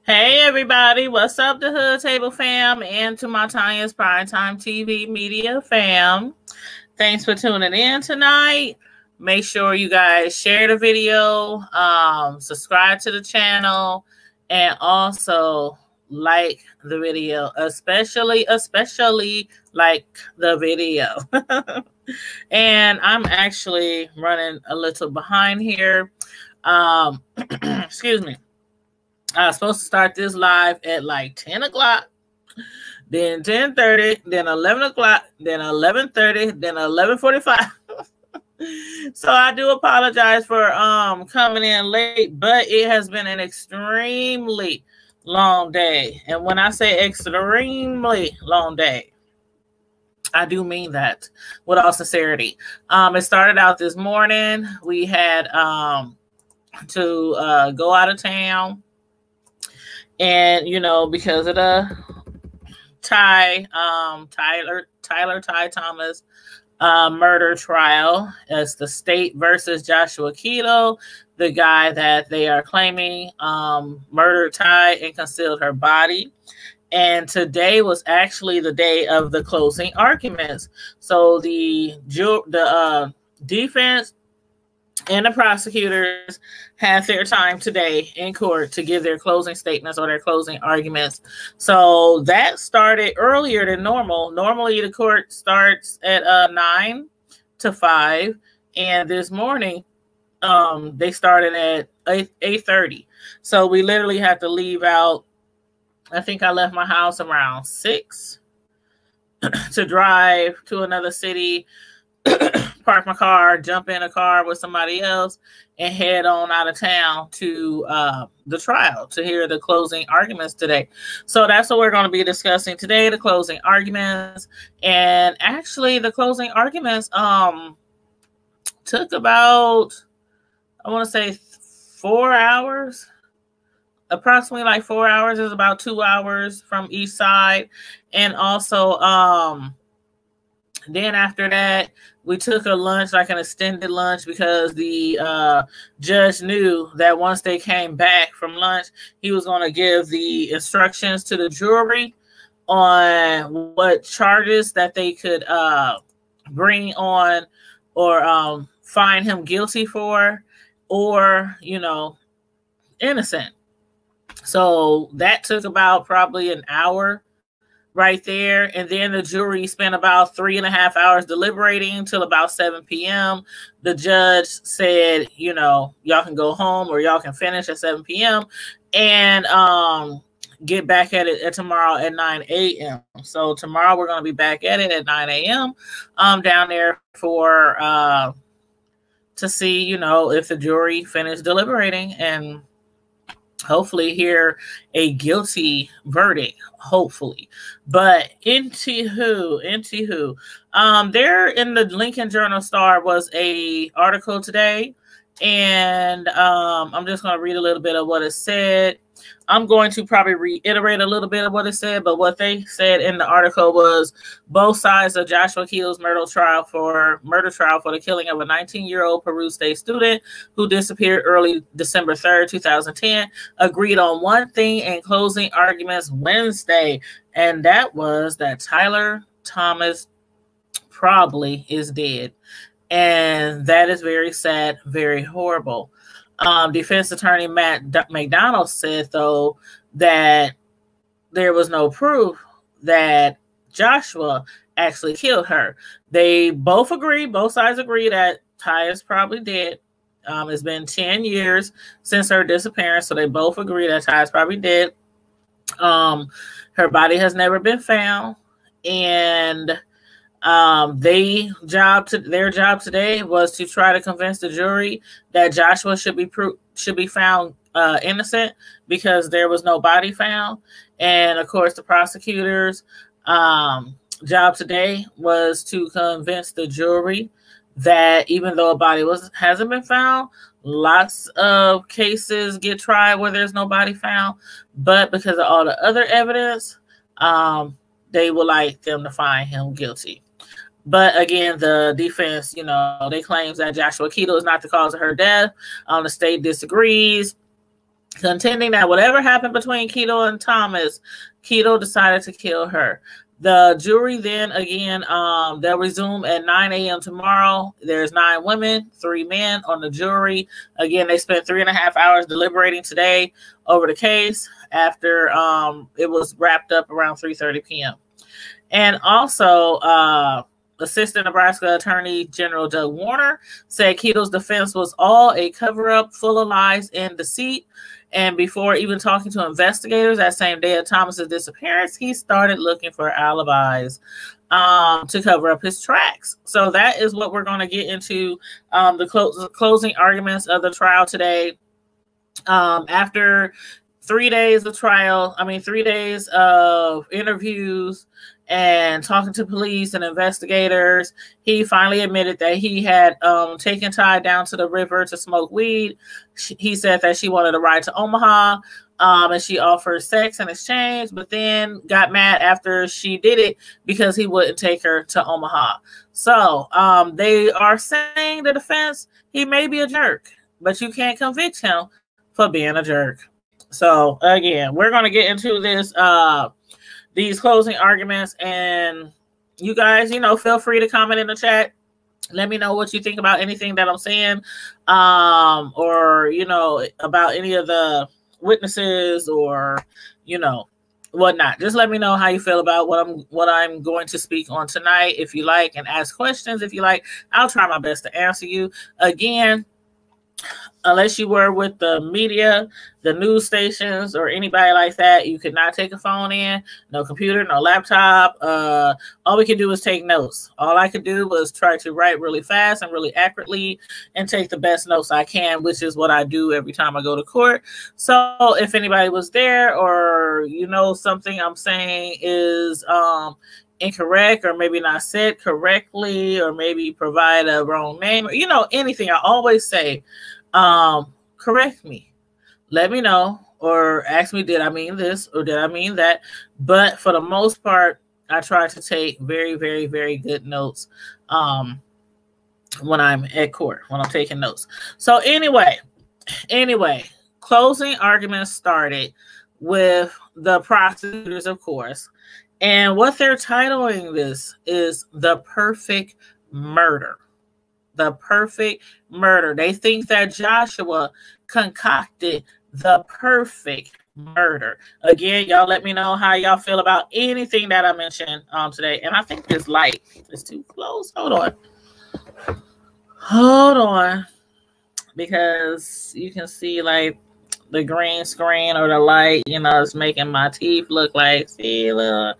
Hey everybody, what's up, the Hood Table fam, and to my Tanya's Primetime TV Media fam. Thanks for tuning in tonight. Make sure you guys share the video, subscribe to the channel, and also like the video, especially like the video. And I'm actually running a little behind here. Excuse me. I was supposed to start this live at like 10 o'clock, then 10:30, then 11 o'clock, then 11:30, then 11:45. So I do apologize for coming in late, but it has been an extremely long day. And when I say extremely long day, I do mean that with all sincerity. It started out this morning. We had to go out of town. And, you know, because of the Ty Thomas murder trial, as the state versus Joshua Keadle, the guy that they are claiming murdered Ty and concealed her body. And today was actually the day of the closing arguments. So the defense and the prosecutors had their time today in court to give their closing statements or their closing arguments. So that started earlier than normal. Normally the court starts at 9 to 5. And this morning, they started at 8:30. So we literally had to leave out. I think I left my house around 6 to drive to another city, park my car, jump in a car with somebody else, and head on out of town to the trial to hear the closing arguments today. So that's what we're going to be discussing today, the closing arguments. And actually the closing arguments took about, I want to say 4 hours. Approximately like 4 hours. Is about 2 hours from each side. And also then after that, we took a lunch, like an extended lunch, because the judge knew that once they came back from lunch, he was going to give the instructions to the jury on what charges that they could bring on or find him guilty for, or, you know, innocent. So that took about probably an hour right there. And then the jury spent about 3.5 hours deliberating until about 7 p.m. The judge said, you know, y'all can go home or y'all can finish at 7 p.m. and get back at it tomorrow at 9 a.m. So tomorrow we're going to be back at it at 9 a.m. Down there for to see, you know, if the jury finished deliberating and hopefully hear a guilty verdict, hopefully. But anywho, there in the Lincoln Journal-Star was a article today, and I'm just going to read a little bit of what it said. I'm going to probably reiterate a little bit of what it said, but what they said in the article was both sides of Joshua Keadle's murder trial for the killing of a 19-year-old Peru State student who disappeared early December 3rd, 2010, agreed on one thing in closing arguments Wednesday, and that was that Tyler Thomas probably is dead. And that is very sad, very horrible. Defense attorney Matt McDonald said, though, that there was no proof that Joshua actually killed her. They both agree, both sides agree that Ty is probably dead. It's been 10 years since her disappearance, so they both agree that Ty is probably dead. Her body has never been found, and their job today was to try to convince the jury that Joshua should be found innocent because there was no body found. And of course, the prosecutors' job today was to convince the jury that even though a body hasn't been found, lots of cases get tried where there's no body found, but because of all the other evidence, they would like them to find him guilty. But again, the defense, you know, they claim that Joshua Keadle is not the cause of her death. The state disagrees. contending that whatever happened between Keadle and Thomas, Keadle decided to kill her. The jury then again, they'll resume at 9 a.m. tomorrow. There's 9 women, 3 men on the jury. Again, they spent 3.5 hours deliberating today over the case after it was wrapped up around 3:30 p.m. And also, Assistant Nebraska Attorney General Doug Warner said Keadle's defense was all a cover-up full of lies and deceit. And before even talking to investigators that same day of Thomas's disappearance, he started looking for alibis to cover up his tracks. So that is what we're going to get into the closing arguments of the trial today. After 3 days of trial, 3 days of interviews and talking to police and investigators, he finally admitted that he had taken Ty down to the river to smoke weed. He said that she wanted to ride to Omaha, and she offered sex in exchange, but then got mad after she did it because he wouldn't take her to Omaha. So they are saying, the defense, he may be a jerk, but you can't convict him for being a jerk. So again, we're going to get into this these closing arguments, and you guys, feel free to comment in the chat. Let me know what you think about anything that I'm saying, or, about any of the witnesses or, whatnot. Just let me know how you feel about what I'm going to speak on tonight. If you like, and ask questions if you like, I'll try my best to answer you. Again, unless you were with the media, the news stations, or anybody like that, you could not take a phone in, no computer, no laptop. All we could do is take notes. All I could do was try to write really fast and really accurately and take the best notes I can, which is what I do every time I go to court. So if anybody was there, or something I'm saying is incorrect, or maybe not said correctly, or maybe provide a wrong name, or anything, I always say, correct me, let me know, or ask me, did I mean this or did I mean that? But for the most part, I try to take very, very, very good notes when I'm at court, when I'm taking notes. So anyway, closing arguments started with the prosecutors, of course, and what they're titling this is The Perfect Murder. The perfect murder. They think that Joshua concocted the perfect murder. Again, y'all let me know how y'all feel about anything that I mentioned today. And I think this light is too close. Hold on. Because you can see like the green screen or the light, it's making my teeth look like, see, look.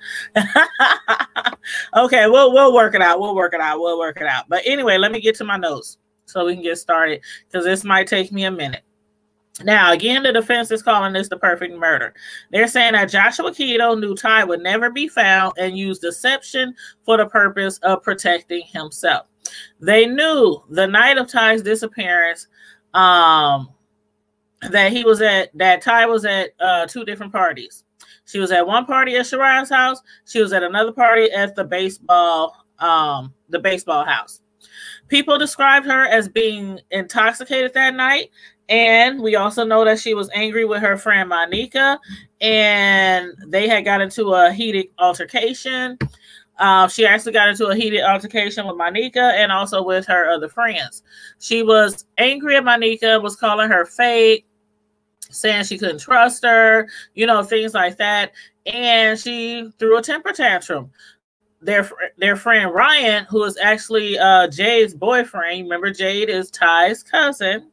Okay, we'll work it out. We'll work it out. But anyway, let me get to my notes so we can get started, because this might take me a minute. Now, again, the defense is calling this the perfect murder. They're saying that Joshua Keadle knew Ty would never be found and used deception for the purpose of protecting himself. They knew the night of Ty's disappearance that Ty was at 2 different parties. She was at one party at Sharon's house. She was at another party at the baseball house. People described her as being intoxicated that night. And we also know that she was angry with her friend Monica, and they had got into a heated altercation. She actually got into a heated altercation with Monica and also with her other friends. She was angry at Monica, was calling her fake, saying she couldn't trust her, things like that. And she threw a temper tantrum. Their friend Ryan, who is actually Jade's boyfriend. Remember, Jade is Ty's cousin,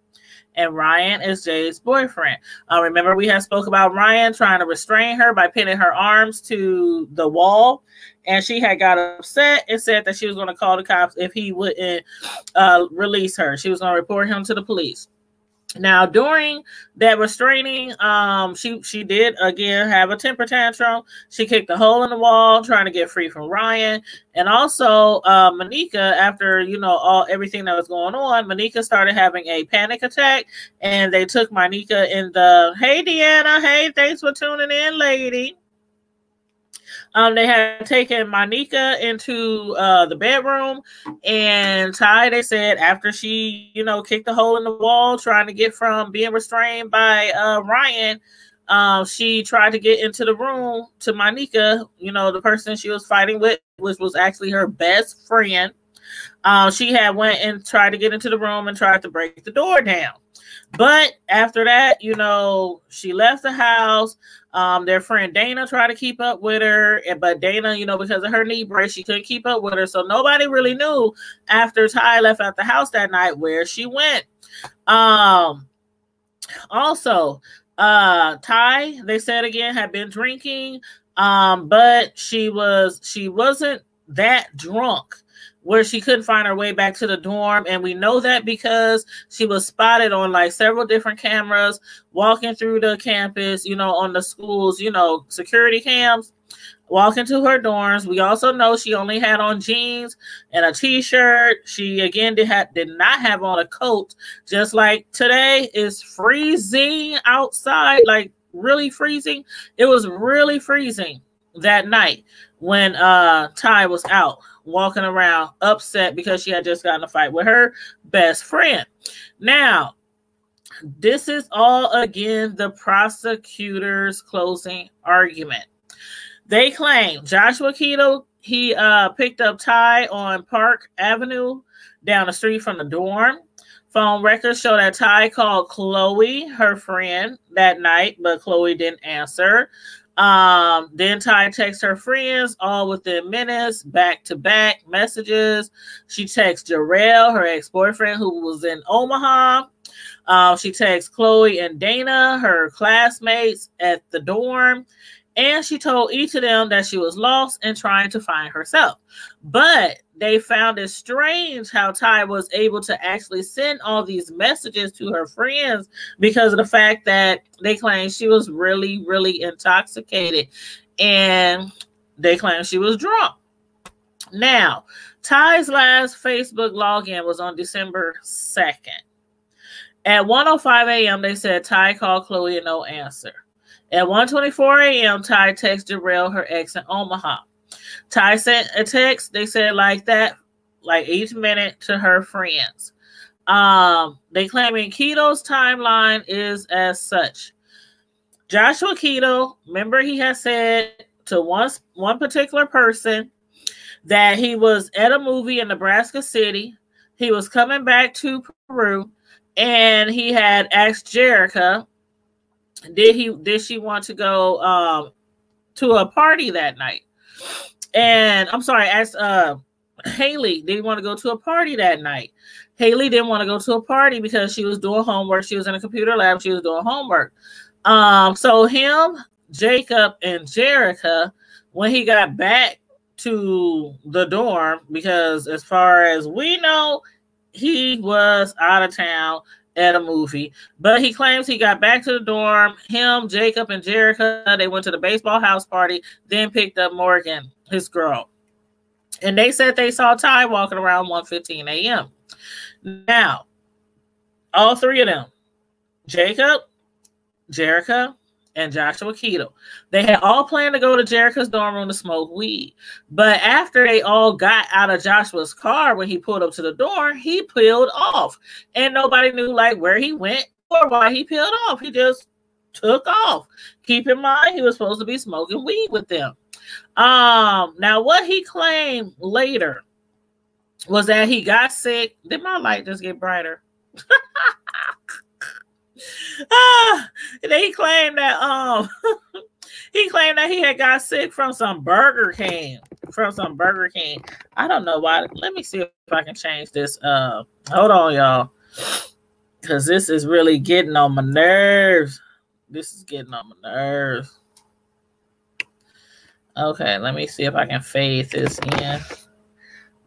and Ryan is Jade's boyfriend. Remember, we had spoke about Ryan trying to restrain her by pinning her arms to the wall, and she had got upset and said that she was going to call the cops if he wouldn't release her. She was going to report him to the police. Now, during that restraining, she did again have a temper tantrum. She kicked a hole in the wall trying to get free from Ryan. And also, Monica, after, everything that was going on, Monica started having a panic attack, and they took Monica in the, hey, Deanna, hey, thanks for tuning in, lady. They had taken Monica into the bedroom, and Ty, they said, after she, kicked a hole in the wall trying to get from being restrained by Ryan, she tried to get into the room to Monica, the person she was fighting with, which was actually her best friend. She had went and tried to get into the room and tried to break the door down. But after that, she left the house. Their friend Dana tried to keep up with her, but Dana, because of her knee brace, she couldn't keep up with her. So nobody really knew after Ty left out the house that night where she went. Also, Ty, they said again, had been drinking, but she wasn't that drunk where she couldn't find her way back to the dorm. And we know that because she was spotted on like several different cameras walking through the campus, on the school's, security cams, walking to her dorms. We also know she only had on jeans and a t-shirt. She again did not have on a coat, just like today is freezing outside, like really freezing. It was really freezing that night when Ty was out walking around upset because she had just gotten a fight with her best friend. Now, this is all again the prosecutor's closing argument. They claim Joshua Keadle, he picked up Ty on Park Avenue down the street from the dorm. Phone records show that Ty called Chloe, her friend, that night, but Chloe didn't answer. Then Ty texts her friends all within minutes, back-to-back messages. She texts Jarrell, her ex-boyfriend who was in Omaha. She texts Chloe and Dana, her classmates at the dorm. And she told each of them that she was lost and trying to find herself. But they found it strange how Ty was able to actually send all these messages to her friends because of the fact that they claimed she was really, really intoxicated. And they claimed she was drunk. Now, Ty's last Facebook login was on December 2nd. At 1:05 a.m., they said Ty called Chloe and no answer. At 1:24 a.m., Ty texted Jarrell, her ex in Omaha. Ty sent a text, they said like that, like each minute to her friends. They claiming Keadle's timeline is as such. Joshua Keadle, remember he had said to one particular person that he was at a movie in Nebraska City. He was coming back to Peru, and he had asked Jerica, did she want to go to a party that night? And I'm sorry, asked Haley, did he want to go to a party that night? Haley didn't want to go to a party because she was doing homework. She was in a computer lab. She was doing homework. So him, Jacob, and Jerica, when he got back to the dorm, because as far as we know, he was out of town at a movie, but he claims he got back to the dorm. Him, Jacob, and Jerica, they went to the baseball house party, then picked up Morgan, his girl. And they said they saw Ty walking around 1:15 a.m. Now, all three of them, Jacob, Jerica, and Joshua Keadle, they had all planned to go to Jerica's dorm room to smoke weed. But after they all got out of Joshua's car, when he pulled up to the door, he peeled off. And nobody knew like where he went or why he peeled off. He just took off. Keep in mind, he was supposed to be smoking weed with them. Now what he claimed later was that he got sick. Did my light just get brighter? They claimed that he had got sick from some Burger King. I don't know why. Let me see if I can change this. Hold on, y'all, because this is really getting on my nerves. Okay, let me see if I can fade this in,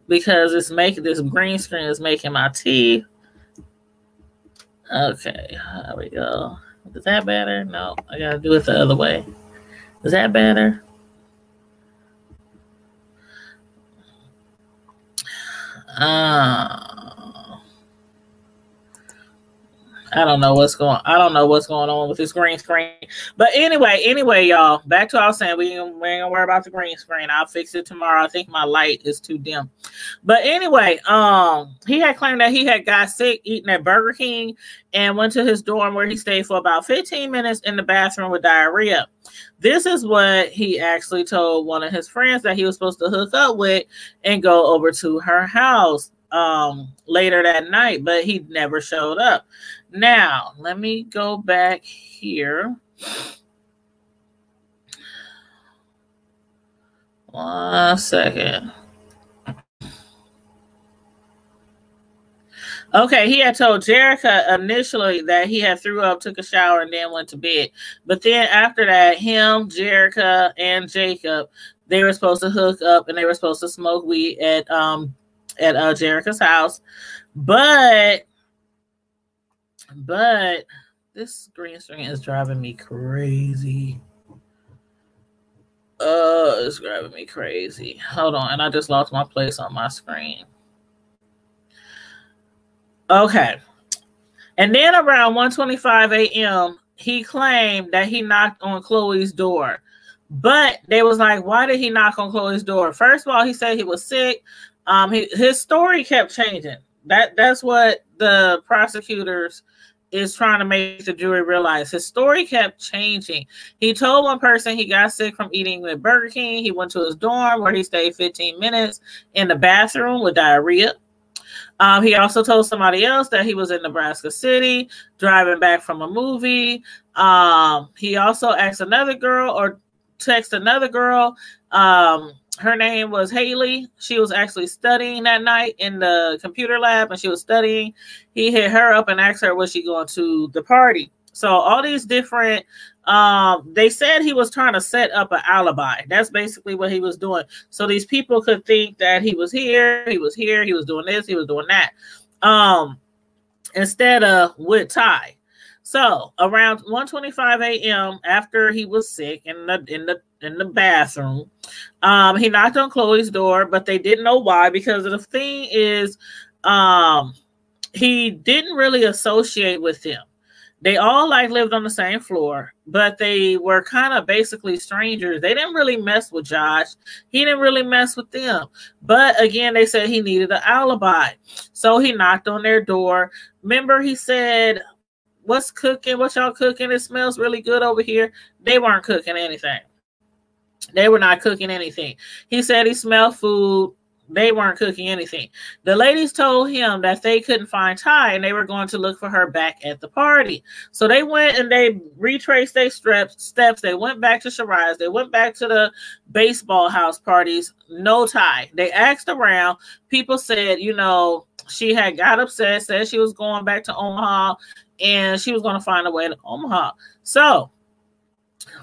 because this green screen is making my teeth. Okay, there we go. Is that better? No, I gotta do it the other way. Is that better? I don't know what's going. I don't know what's going on with this green screen. But anyway, y'all. Back to what I was saying. We ain't gonna worry about the green screen. I'll fix it tomorrow. I think my light is too dim. But anyway, he had claimed that he had got sick eating at Burger King and went to his dorm where he stayed for about 15 minutes in the bathroom with diarrhea. This is what he actually told one of his friends that he was supposed to hook up with and go over to her house later that night, but he never showed up. Now, let me go back here. One second. Okay, he had told Jerica initially that he had threw up, took a shower, and then went to bed. But then after that, him, Jerica, and Jacob, they were supposed to hook up and they were supposed to smoke weed at Jerica's house. But this green screen is driving me crazy. It's driving me crazy. Hold on, and I just lost my place on my screen. Okay. And then around 1:25 a.m., he claimed that he knocked on Chloe's door. But they was like, why did he knock on Chloe's door? First of all, he said he was sick. His story kept changing. That's what the prosecutors is trying to make the jury realize. His story kept changing. He told one person he got sick from eating at Burger King. He went to his dorm where he stayed 15 minutes in the bathroom with diarrhea. He also told somebody else that he was in Nebraska City driving back from a movie. He also asked another girl or texted another girl. Her name was Haley. She was actually studying that night in the computer lab, and she was studying. He hit her up and asked her, was she going to the party? So all these different, they said he was trying to set up an alibi. That's basically what he was doing. So these people could think that he was here, he was doing this, he was doing that. Instead of with Ty. So around 1:25 a.m., after he was sick in the bathroom, he knocked on Chloe's door, but they didn't know why, because the thing is, he didn't really associate with them. They all lived on the same floor, but they were kind of basically strangers. They didn't really mess with Josh. He didn't really mess with them. But again, they said he needed an alibi. So he knocked on their door. Remember, he said, what's cooking? What y'all cooking? It smells really good over here. They weren't cooking anything. They were not cooking anything. He said he smelled food. They weren't cooking anything. The ladies told him that they couldn't find Ty and they were going to look for her back at the party. So they went and they retraced their steps. They went back to Shiraz. They went back to the baseball house parties. No Ty. They asked around. People said, she had got upset, said she was going back to Omaha and she was going to find a way to Omaha. So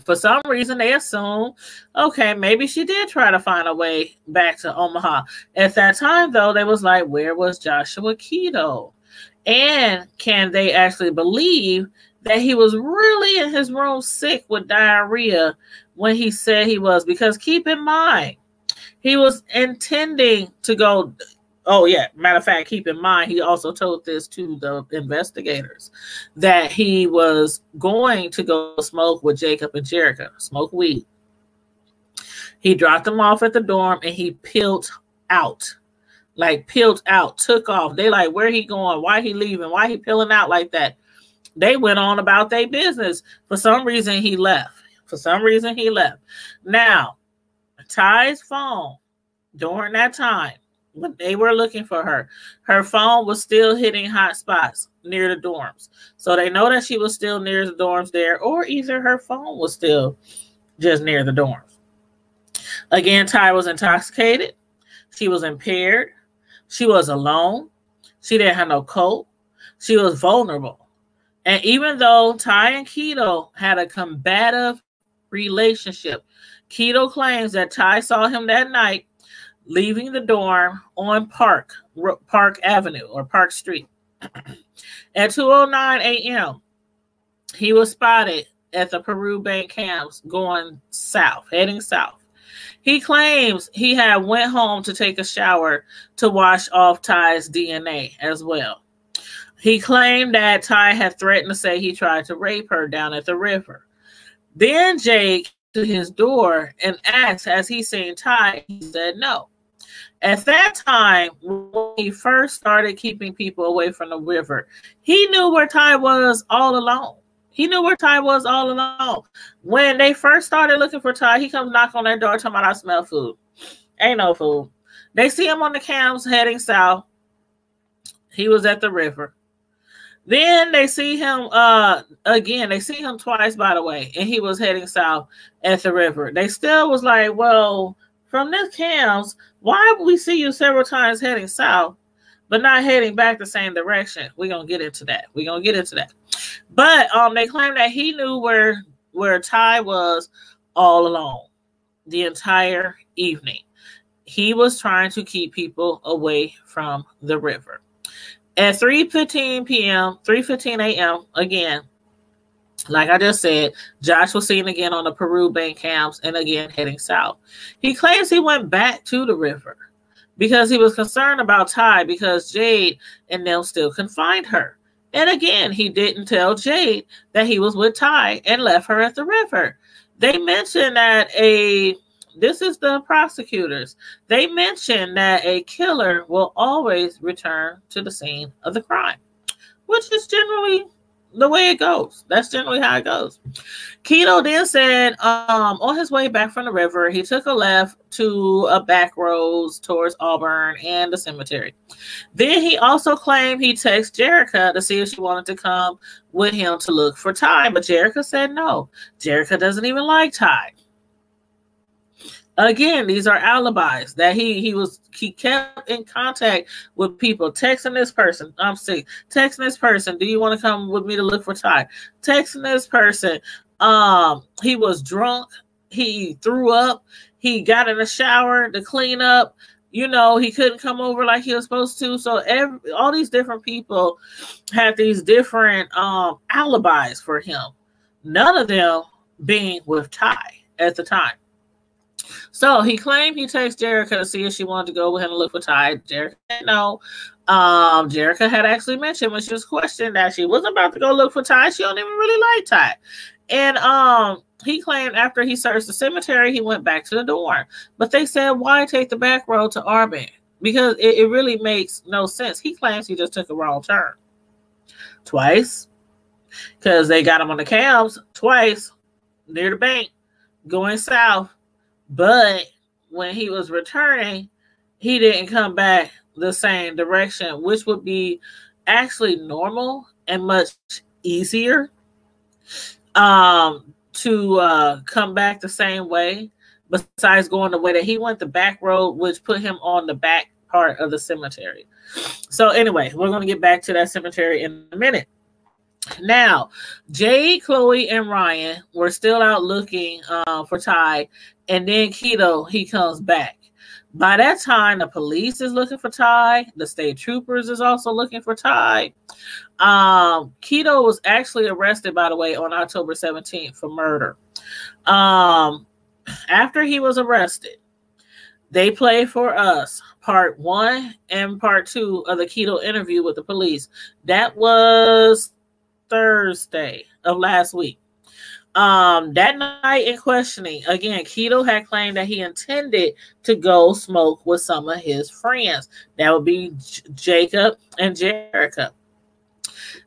for some reason, they assumed, okay, maybe she did try to find a way back to Omaha. At that time, though, they was like, where was Joshua Keadle? And can they actually believe that he was really in his room sick with diarrhea when he said he was? Because keep in mind, he was intending to go. Oh, yeah. Matter of fact, keep in mind, he also told this to the investigators that he was going to go smoke with Jacob and Jerica, smoke weed. He dropped them off at the dorm and he peeled out, took off. They like, where he going? Why he leaving? Why he peeling out like that? They went on about their business. For some reason, he left. Now, Ty's phone during that time, when they were looking for her phone was still hitting hot spots near the dorms. So they know that she was still near the dorms there, or either her phone was still just near the dorms. Again, Ty was intoxicated. She was impaired. She was alone. She didn't have no coat. She was vulnerable. And even though Ty and Keadle had a combative relationship, Keadle claims that Ty saw him that night leaving the dorm on Park Avenue or Park Street. At 2:09 a.m., he was spotted at the Peru Bank camps heading south. He claims he had went home to take a shower to wash off Ty's DNA as well. He claimed that Ty had threatened to say he tried to rape her down at the river. Then Jake to his door and asked, has he seen Ty? He said no. At that time, when he first started keeping people away from the river, he knew where Ty was all along. He knew where Ty was all along. When they first started looking for Ty, he comes knock on their door talking about, I smell food. Ain't no food. They see him on the cams heading south. He was at the river. Then they see him again. They see him twice, by the way, and he was heading south at the river. They still was like, well, from this cams, why would we see you several times heading south, but not heading back the same direction? We're going to get into that. But they claim that he knew where Ty was all along the entire evening. He was trying to keep people away from the river. At 3:15 a.m., again, like I just said, Josh was seen again on the Peru bank cams and again heading south. He claims he went back to the river because he was concerned about Ty because Jade and them still couldn't find her. And again, he didn't tell Jade that he was with Ty and left her at the river. They mentioned that this is the prosecutors. They mentioned that a killer will always return to the scene of the crime, which is generally the way it goes. That's generally how it goes. Keadle then said on his way back from the river, he took a left to a back roads towards Auburn and the cemetery. Then he also claimed he texted Jerica to see if she wanted to come with him to look for Ty, but Jerica said no. Jerica doesn't even like Ty. Again, these are alibis that he kept in contact with people, texting this person, I'm sick, texting this person, do you want to come with me to look for Ty? Texting this person, he was drunk, he threw up, he got in the shower to clean up, he couldn't come over like he was supposed to. So all these different people had these different alibis for him, none of them being with Ty at the time. So he claimed he texted Jerica to see if she wanted to go with him to look for Ty. Jerica said no. Jerica had actually mentioned when she was questioned that she was about to go look for Ty. She don't even really like Ty. And he claimed after he searched the cemetery, he went back to the dorm. But they said, why take the back road to Auburn? Because it really makes no sense. He claims he just took a wrong turn. Twice. Because they got him on the cams twice near the bank going south. But when he was returning, he didn't come back the same direction, which would be actually normal and much easier to come back the same way, besides going the way that he went, the back road, which put him on the back part of the cemetery. So anyway, we're going to get back to that cemetery in a minute. Now, Jade, Chloe, and Ryan were still out looking for Ty, and then Keadle, he comes back. By that time, the police is looking for Ty. The state troopers is also looking for Ty. Keadle was actually arrested, by the way, on October 17th for murder. After he was arrested, they played for us part 1 and part 2 of the Keadle interview with the police. That was Thursday of last week. That night in questioning, again, Keadle had claimed that he intended to go smoke with some of his friends. That would be Jacob and Jerica.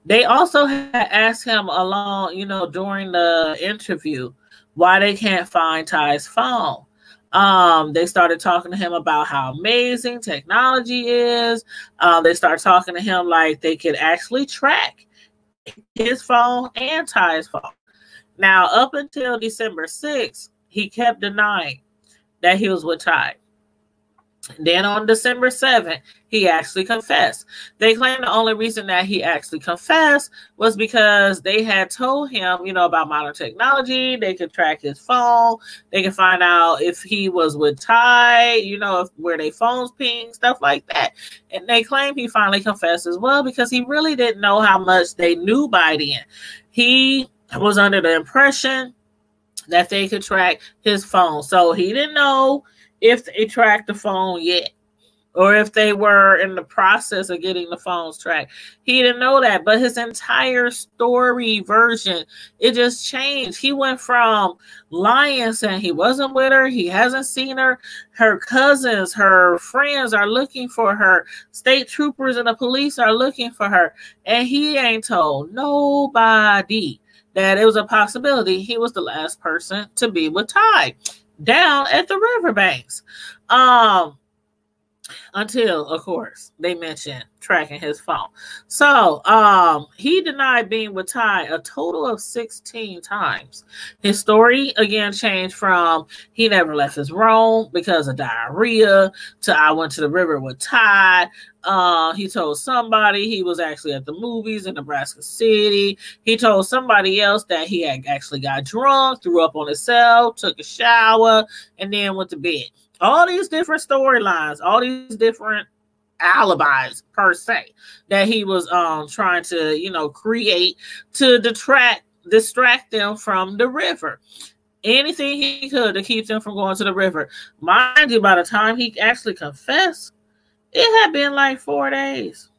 They also had asked him along, during the interview, why they can't find Ty's phone. They started talking to him about how amazing technology is. They started talking to him like they could actually track his phone and Ty's phone. Now, up until December 6th, he kept denying that he was with Ty. Then on December 7th, he actually confessed. They claim the only reason that he actually confessed was because they had told him, about modern technology. They could track his phone. They could find out if he was with Ty, where they phones ping, stuff like that. And they claim he finally confessed as well because he really didn't know how much they knew by then. He was under the impression that they could track his phone. So he didn't know if they tracked the phone yet. or if they were in the process of getting the phones tracked. He didn't know that, but his entire story version, it just changed. He went from lying, saying he wasn't with her, he hasn't seen her, her cousins, her friends are looking for her, state troopers and the police are looking for her, and he ain't told nobody that it was a possibility he was the last person to be with Ty down at the riverbanks. Until, of course, they mentioned tracking his phone. So he denied being with Ty a total of 16 times. His story again changed from he never left his room because of diarrhea to I went to the river with Ty. He told somebody he was actually at the movies in Nebraska City. He told somebody else that he had actually got drunk, threw up on himself, took a shower, and then went to bed. All these different storylines, all these different alibis per se that he was trying to, create to distract them from the river. Anything he could to keep them from going to the river. Mind you, by the time he actually confessed, it had been like 4 days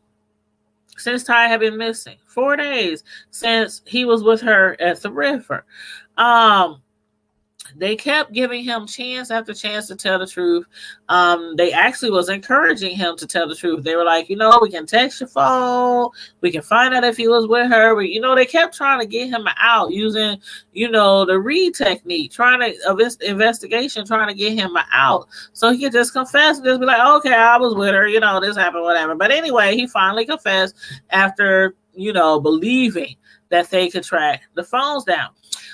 since Ty had been missing. 4 days since he was with her at the river. They kept giving him chance after chance to tell the truth. They actually was encouraging him to tell the truth. They were like, we can text your phone. We can find out if he was with her. But, they kept trying to get him out using, the Reed technique, investigation, trying to get him out so he could just confess and just be like, okay, I was with her. This happened, whatever. But anyway, he finally confessed after, believing that they could track the phones down.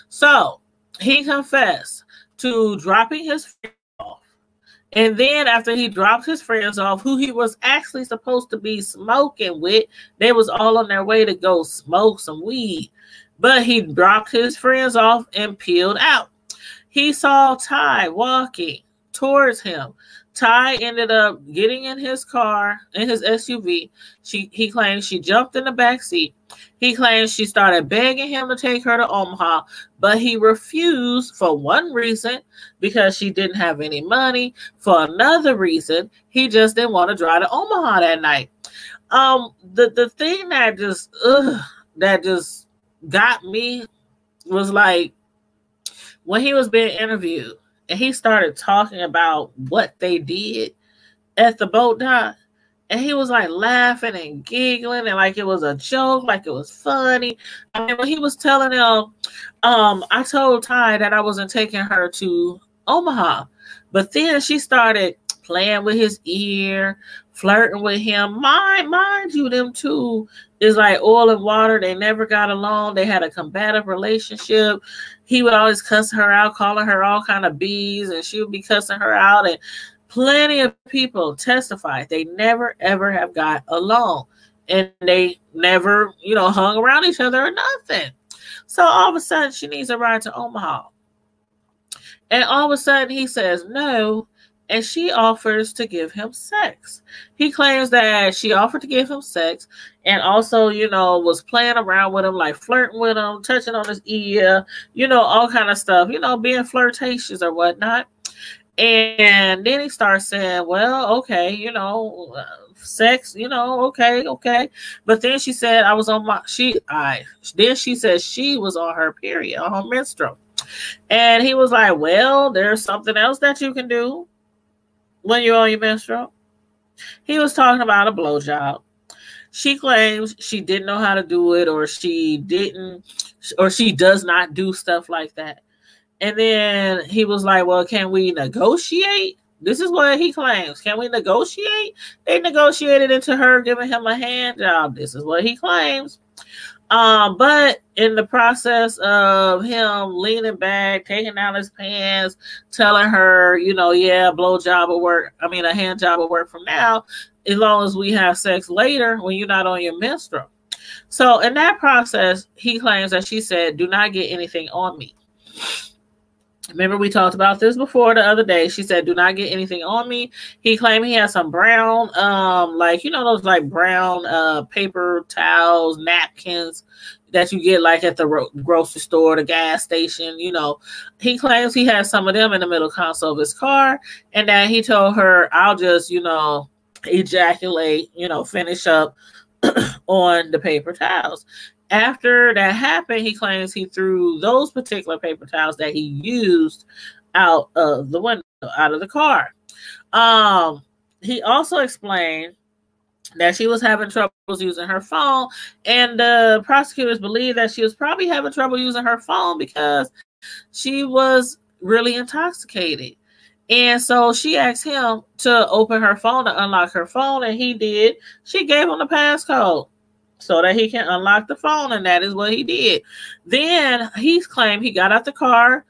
So, he confessed to dropping his friends off. And then after he dropped his friends off, who he was actually supposed to be smoking with, they was all on their way to go smoke some weed. But he dropped his friends off and peeled out. He saw Ty walking towards him. Ty ended up getting in his car, in his SUV. He claims she jumped in the back seat. He claims she started begging him to take her to Omaha, but he refused for one reason, because she didn't have any money. For another reason, he just didn't want to drive to Omaha that night. The thing that just got me was like when he was being interviewed and he started talking about what they did at the boat dock. And he was like laughing and giggling and like it was a joke, like it was funny. I mean, when he was telling them, I told Ty that I wasn't taking her to Omaha. But then she started playing with his ear, flirting with him. Mind you, them two is like oil and water. They never got along. They had a combative relationship. He would always cuss her out, calling her all kind of B's, and she would be cussing her out. And plenty of people testified they never, ever have got along. And they never, hung around each other or nothing. So all of a sudden, she needs a ride to Omaha. And all of a sudden, he says no. And she offers to give him sex. He claims that she offered to give him sex and also, was playing around with him, like flirting with him, touching on his ear, all kind of stuff, being flirtatious or whatnot. And then he starts saying, well, okay, sex, okay. But then she said then she said she was on her period, on her menstrual. And he was like, well, there's something else that you can do when you're on your menstrual. He was talking about a blowjob. She claims she didn't know how to do it, or she does not do stuff like that. And then he was like, well, can we negotiate? This is what he claims. Can we negotiate? They negotiated into her giving him a hand job. This is what he claims. But in the process of him leaning back, taking down his pants, telling her, yeah, a blowjob will work. I mean, a hand job will work from now, as long as we have sex later when you're not on your menstrual. So in that process, he claims that she said, do not get anything on me. Remember, we talked about this before the other day. She said, do not get anything on me. He claimed he had some brown, those like brown paper towels, napkins that you get like at the grocery store, the gas station, He claims he had some of them in the middle console of his car, and that he told her, I'll just, ejaculate, finish up on the paper towels. After that happened, he claims he threw those particular paper towels that he used out of the window, out of the car. He also explained that she was having troubles using her phone, and the prosecutors believe that she was probably having trouble using her phone because she was really intoxicated. And so she asked him to open her phone to unlock her phone, and he did. She gave him the passcode so that he can unlock the phone, and that is what he did. Then he claimed he got out the car,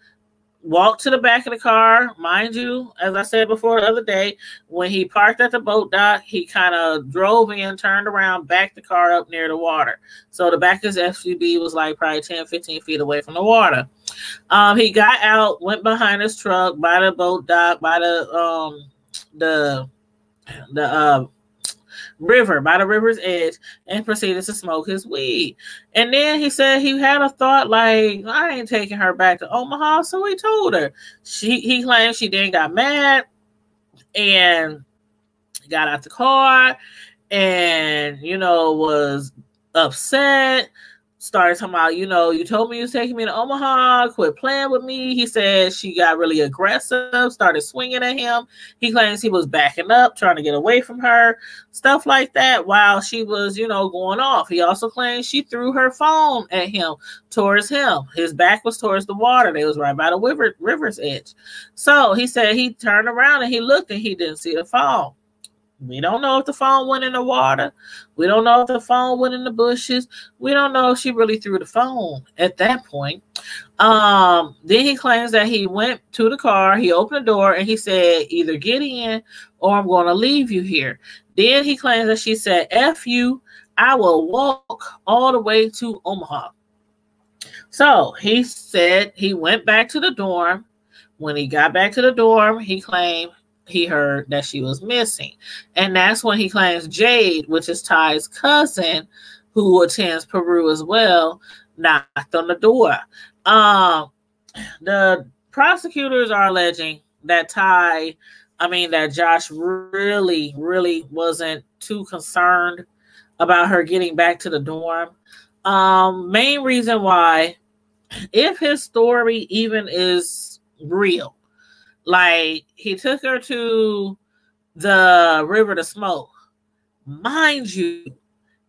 walked to the back of the car. Mind you, as I said before the other day, when he parked at the boat dock, he kind of drove in, turned around, backed the car up near the water. So the back of his SUV was like probably 10, 15 feet away from the water. He got out, went behind his truck by the boat dock, by the river, by the river's edge, and proceeded to smoke his weed. And then he said he had a thought like, I ain't taking her back to Omaha, so he told her. He claimed she then got mad and got out the car and, was upset. Started talking about, you told me you was taking me to Omaha, quit playing with me. He said she got really aggressive, started swinging at him. He claims he was backing up, trying to get away from her, stuff like that while she was, going off. He also claims she threw her phone at him, towards him. His back was towards the water. They was right by the river's edge. So he said he turned around and he looked and he didn't see the phone. We don't know if the phone went in the water. We don't know if the phone went in the bushes. We don't know if she really threw the phone at that point. Then he claims that he went to the car, he opened the door, and he said, either get in or I'm going to leave you here. Then he claims that she said, F you, I will walk all the way to Omaha. So he said he went back to the dorm. When he got back to the dorm, he claimed he heard that she was missing. And that's when he claims Jade, which is Ty's cousin, who attends Peru as well, knocked on the door. The prosecutors are alleging that that Josh really, really wasn't too concerned about her getting back to the dorm. Main reason why, if his story even is real, like he took her to the river to smoke. Mind you,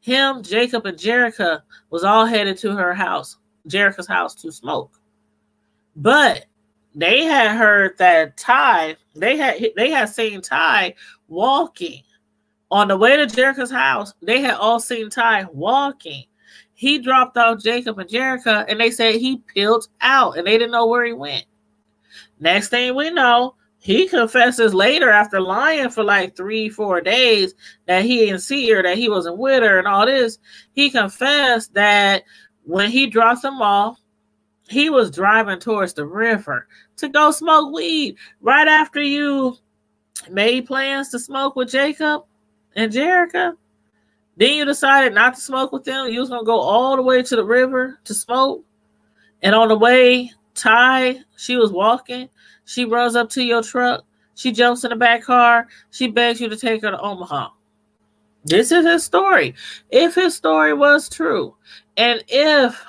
him, Jacob, and Jerica was all headed to her house, Jerica's house, to smoke. But they had heard that Ty, they had seen Ty walking. On the way to Jerica's house, they had all seen Ty walking. He dropped off Jacob and Jerica, and they said he peeled out, and they didn't know where he went. Next thing we know, he confesses later after lying for like 3-4 days that he didn't see her, that he wasn't with her and all this. He confessed that when he dropped them off, he was driving towards the river to go smoke weed. Right after you made plans to smoke with Jacob and Jerica, then you decided not to smoke with them. You was going to go all the way to the river to smoke. And on the way, Ty, she was walking. She runs up to your truck. She jumps in the back car. She begs you to take her to Omaha. This is his story. If his story was true, and if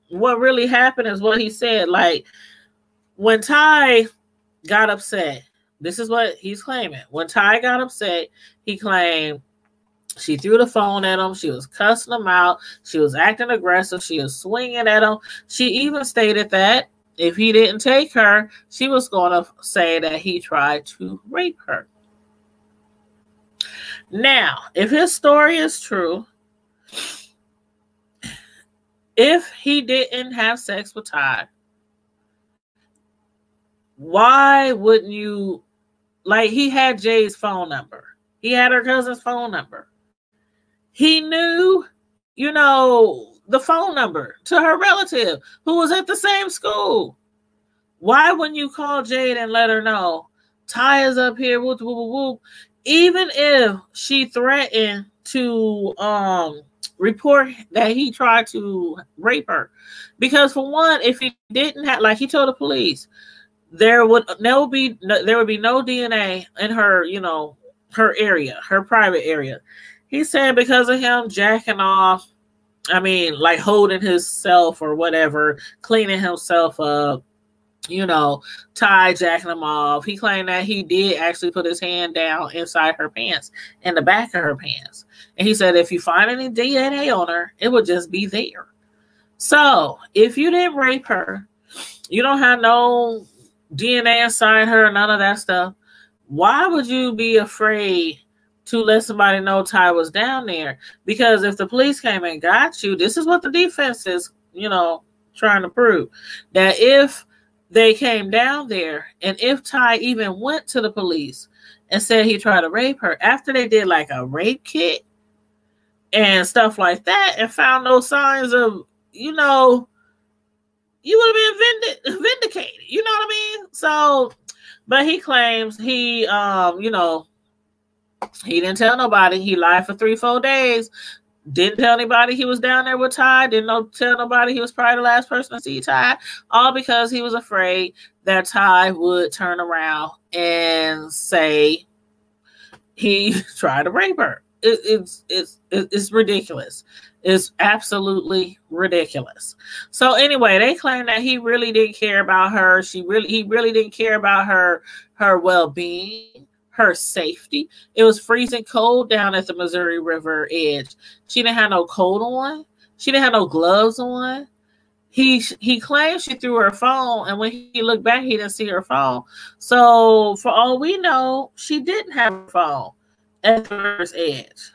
what really happened is what he said, like when Ty got upset, this is what he's claiming. When Ty got upset, he claimed she threw the phone at him. She was cussing him out. She was acting aggressive. She was swinging at him. She even stated that if he didn't take her, she was going to say that he tried to rape her. Now, if his story is true, if he didn't have sex with Ty, why wouldn't you, like, he had Jay's phone number. He had her cousin's phone number. He knew, the phone number to her relative who was at the same school. Why wouldn't you call Jade and let her know Ty is up here, whoop, whoop, whoop, even if she threatened to report that he tried to rape her? Because for one, if he didn't have, like he told the police, there would be no DNA in her, her area, her private area. He said because of him jacking off, I mean, like holding himself or whatever, cleaning himself up, you know, Ty jacking him off. He claimed that he did actually put his hand down inside her pants, in the back of her pants. And he said if you find any DNA on her, it would just be there. So if you didn't rape her, you don't have no DNA inside her, none of that stuff, why would you be afraid to let somebody know Ty was down there? Because if the police came and got you, this is what the defense is, you know, trying to prove. That if they came down there and if Ty even went to the police and said he tried to rape her, after they did like a rape kit and stuff like that and found no signs of, you know, you would have been vindicated. You know what I mean? So, but he claims he, you know, he didn't tell nobody. He lied for 3-4 days. Didn't tell anybody he was down there with Ty. Didn't tell nobody he was probably the last person to see Ty. All because he was afraid that Ty would turn around and say he tried to rape her. It's ridiculous. It's absolutely ridiculous. So anyway, they claim that he really didn't care about her. He really didn't care about her well-being, her safety. It was freezing cold down at the Missouri River edge. She didn't have no coat on. She didn't have no gloves on. He claimed she threw her phone, and when he looked back, he didn't see her phone. So for all we know, she didn't have her phone at the river's edge.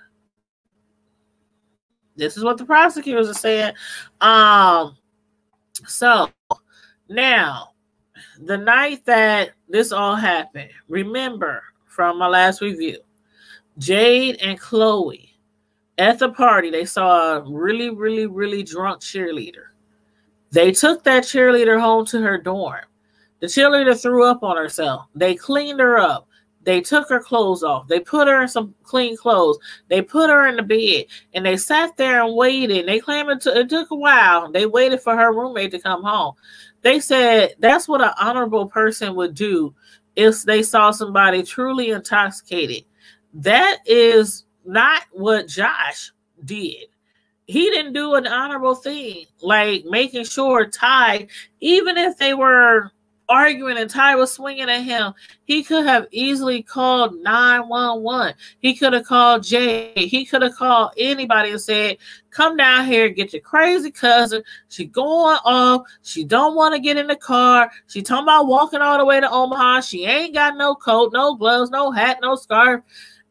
This is what the prosecutors are saying. So now, the night that this all happened, remember from my last review, Jade and Chloe at the party, they saw a really, really, really drunk cheerleader. They took that cheerleader home to her dorm. The cheerleader threw up on herself. They cleaned her up. They took her clothes off. They put her in some clean clothes. They put her in the bed, and they sat there and waited. They claimed it took a while. They waited for her roommate to come home. They said that's what an honorable person would do if they saw somebody truly intoxicated. That is not what Josh did. He didn't do an honorable thing, like making sure Ty, even if they were arguing and Ty was swinging at him, he could have easily called 911. He could have called Jay. He could have called anybody and said, come down here, get your crazy cousin. She going off. She don't want to get in the car. She talking about walking all the way to Omaha. She ain't got no coat, no gloves, no hat, no scarf.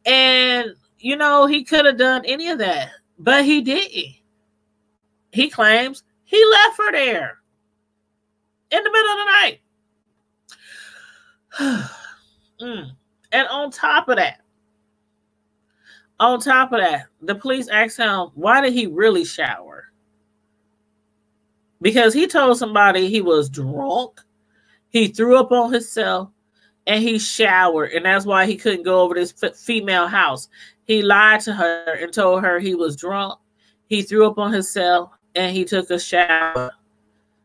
And, you know, he could have done any of that, but he didn't. He claims he left her there in the middle of the night. And on top of that, the police asked him, why did he really shower? Because he told somebody he was drunk, he threw up on himself, and he showered, and that's why he couldn't go over this female house. He lied to her and told her he was drunk, he threw up on himself, and he took a shower.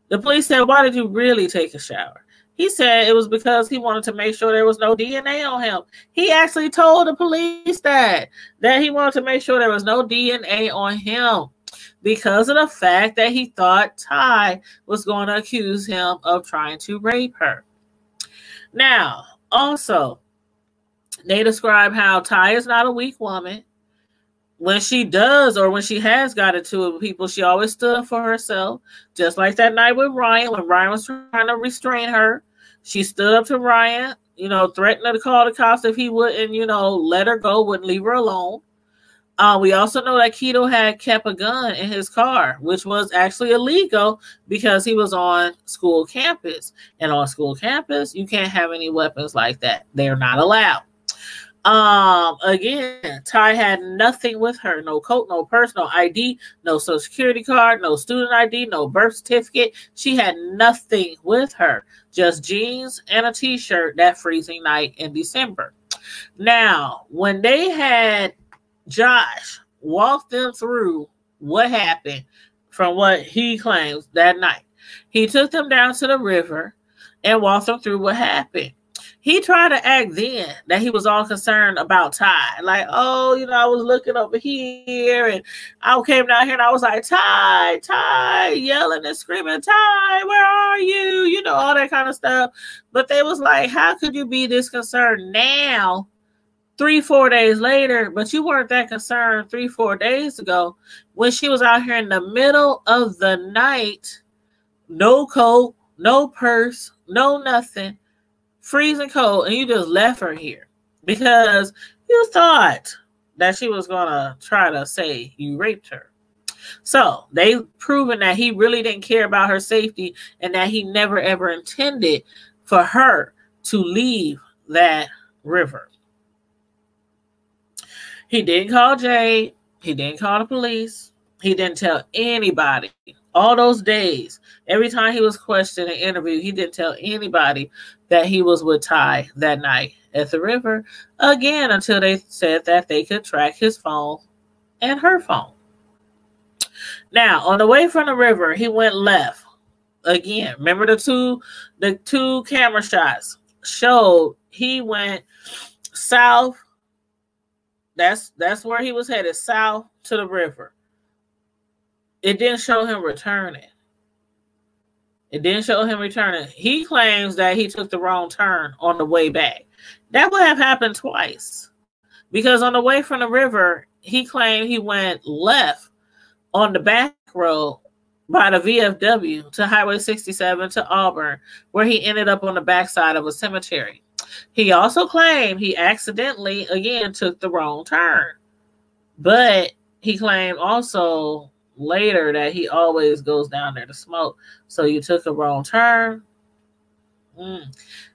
The police said, why did you really take a shower? He said it was because he wanted to make sure there was no DNA on him. He actually told the police that he wanted to make sure there was no DNA on him because of the fact that he thought Ty was going to accuse him of trying to rape her. Now, also, they describe how Ty is not a weak woman. When she does or when she has got into it with people, she always stood up for herself. Just like that night with Ryan, when Ryan was trying to restrain her, she stood up to Ryan, you know, threatened to call the cops if he wouldn't, you know, let her go, wouldn't leave her alone. We also know that Keadle had kept a gun in his car, which was actually illegal because he was on school campus. And on school campus, you can't have any weapons like that. They're not allowed. Again, Ty had nothing with her, no coat, no purse, no ID, no social security card, no student ID, no birth certificate. She had nothing with her, just jeans and a t-shirt that freezing night in December. Now, when they had Josh walk them through what happened from what he claims that night, he took them down to the river and walked them through what happened. He tried to act then that he was all concerned about Ty. Like, oh, I was looking over here and I came down here and I was like, Ty, yelling and screaming, Ty, where are you? All that kind of stuff. But they was like, how could you be this concerned now, 3-4 days later, but you weren't that concerned 3-4 days ago when she was out here in the middle of the night, no coat, no purse, no nothing, freezing cold, and you just left her here because you thought that she was going to try to say you raped her. So they've proven that he really didn't care about her safety and that he never ever intended for her to leave that river. He didn't call Jade. He didn't call the police. He didn't tell anybody. All those days, every time he was questioned and interviewed, he didn't tell anybody that he was with Ty that night at the river again until they said that they could track his phone and her phone. Now, on the way from the river, he went left. Again, remember the two camera shots showed he went south. That's where he was headed, south to the river. It didn't show him returning. He claims that he took the wrong turn on the way back. That would have happened twice. Because on the way from the river, he claimed he went left on the back road by the VFW to Highway 67 to Auburn, where he ended up on the backside of a cemetery. He also claimed he accidentally, again, took the wrong turn. But he claimed also later that he always goes down there to smoke. So you took a wrong turn.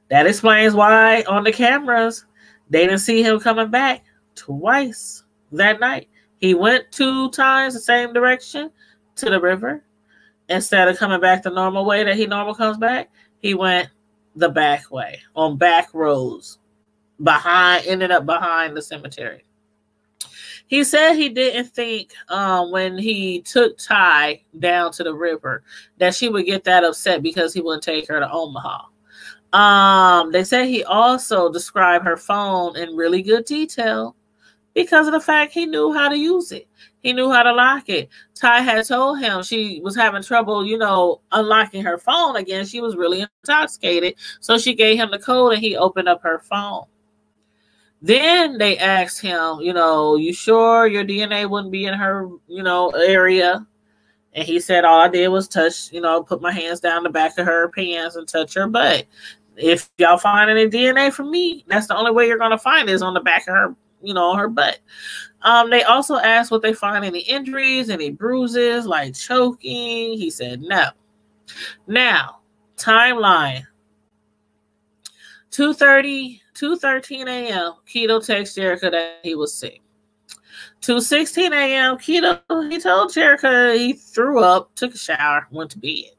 That explains why on the cameras, they didn't see him coming back twice that night. He went 2 times the same direction to the river. Instead of coming back the normal way that he normally comes back, he went the back way on back roads ended up behind the cemetery. He said he didn't think when he took Ty down to the river that she would get that upset because he wouldn't take her to Omaha. They said he also described her phone in really good detail because of the fact he knew how to use it. He knew how to lock it. Ty had told him she was having trouble, unlocking her phone again. She was really intoxicated. So she gave him the code and he opened up her phone. Then they asked him, you sure your DNA wouldn't be in her, area? And he said, all I did was touch, put my hands down the back of her pants and touch her butt. If y'all find any DNA from me, that's the only way you're going to find it is on the back of her, her butt. They also asked would they find any injuries, any bruises, like choking. He said no. Now, timeline. 2:13 a.m. Keadle texted Jerica that he was sick. 2:16 a.m. Keadle, he told Jerica he threw up, took a shower, went to bed.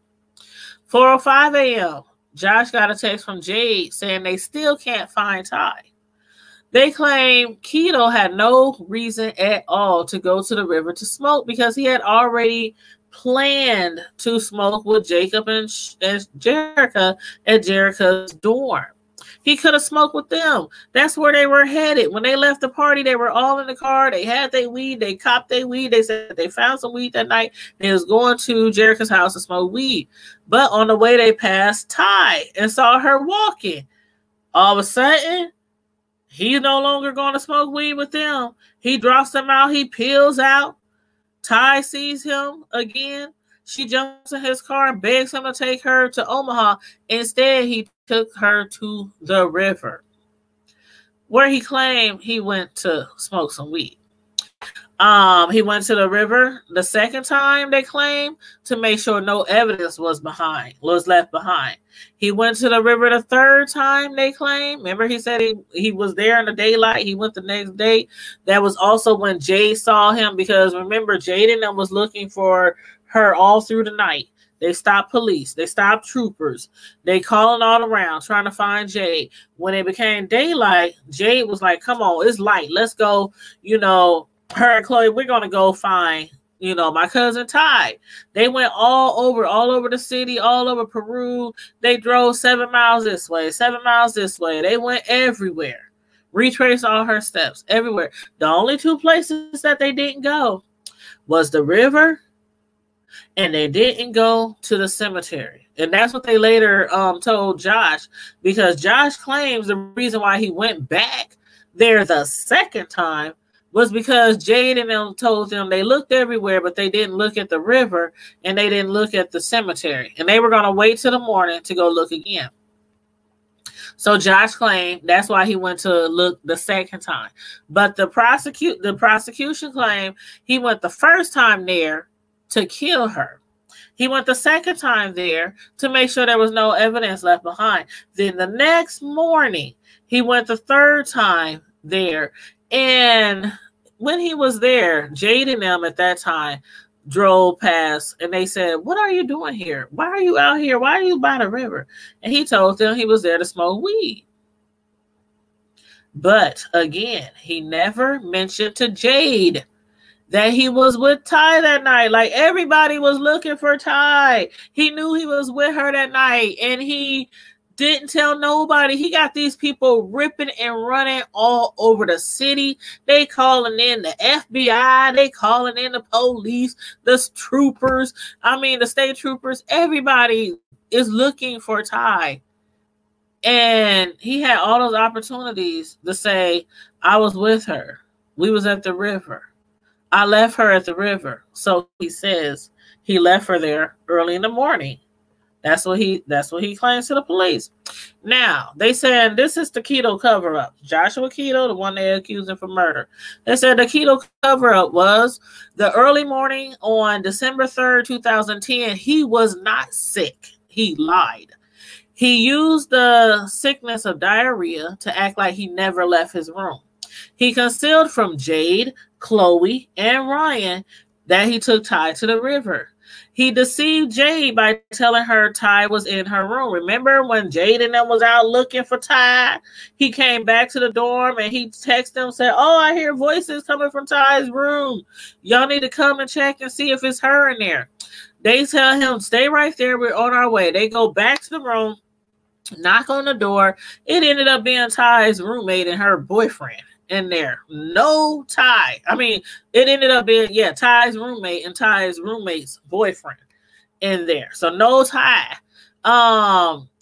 4:05 a.m. Josh got a text from Jade saying they still can't find Ty. They claim Keadle had no reason at all to go to the river to smoke because he had already planned to smoke with Jacob and Jerica at Jerica's dorm. He could have smoked with them. That's where they were headed. When they left the party, they were all in the car. They had their weed. They copped their weed. They said they found some weed that night. They was going to Jerica's house to smoke weed. But on the way, they passed Ty and saw her walking. All of a sudden, he's no longer going to smoke weed with them. He drops them out. He peels out. Ty sees him again. She jumps in his car and begs him to take her to Omaha. Instead, he took her to the river, where he claimed he went to smoke some weed. He went to the river the second time, they claim, to make sure no evidence was left behind. He went to the river the third time, they claim. Remember, he said he was there in the daylight. He went the next day. That was also when Jade saw him, because remember, Jade and them was looking for her all through the night. They stopped police. They stopped troopers. They calling all around trying to find Jade. When it became daylight, Jade was like, come on, it's light. Let's go. Her and Chloe, we're going to go find you know, my cousin Ty. They went all over the city, all over Peru. They drove 7 miles this way, 7 miles this way. They went everywhere. Retraced all her steps everywhere. The only two places that they didn't go was the river, and they didn't go to the cemetery. And that's what they later told Josh, because Josh claims the reason why he went back there the second time was because Jade and them told them they looked everywhere, but they didn't look at the river and they didn't look at the cemetery. And they were going to wait till the morning to go look again. So Josh claimed that's why he went to look the second time. But the prosecution claimed he went the first time there to kill her. He went the second time there to make sure there was no evidence left behind. Then the next morning, he went the third time there. And when he was there, Jade and them at that time drove past and they said, "What are you doing here? Why are you out here? Why are you by the river?" And he told them he was there to smoke weed. But again, he never mentioned to Jade that he was with Ty that night. Like, everybody was looking for Ty. He knew he was with her that night and he didn't tell nobody. He got these people ripping and running all over the city. They calling in the FBI. They calling in the police, the troopers. I mean, the state troopers. Everybody is looking for Ty. And he had all those opportunities to say, "I was with her. We was at the river. I left her at the river." So he says he left her there early in the morning. That's what he claims to the police. Now, they said this is the Keadle cover-up. Joshua Keadle, the one they accused him for murder. They said the Keadle cover-up was the early morning on December 3rd, 2010. He was not sick. He lied. He used the sickness of diarrhea to act like he never left his room. He concealed from Jade, Chloe, and Ryan that he took Ty to the river. He deceived Jade by telling her Ty was in her room. Remember when Jade and them was out looking for Ty? He came back to the dorm and he texted them, said, "Oh, I hear voices coming from Ty's room. Y'all need to come and check and see if it's her in there." They tell him, "Stay right there. We're on our way." They go back to the room, knock on the door. It ended up being Ty's roommate and her boyfriend in there. No Ty. I mean, it ended up being, Ty's roommate and Ty's roommate's boyfriend in there. So no Ty.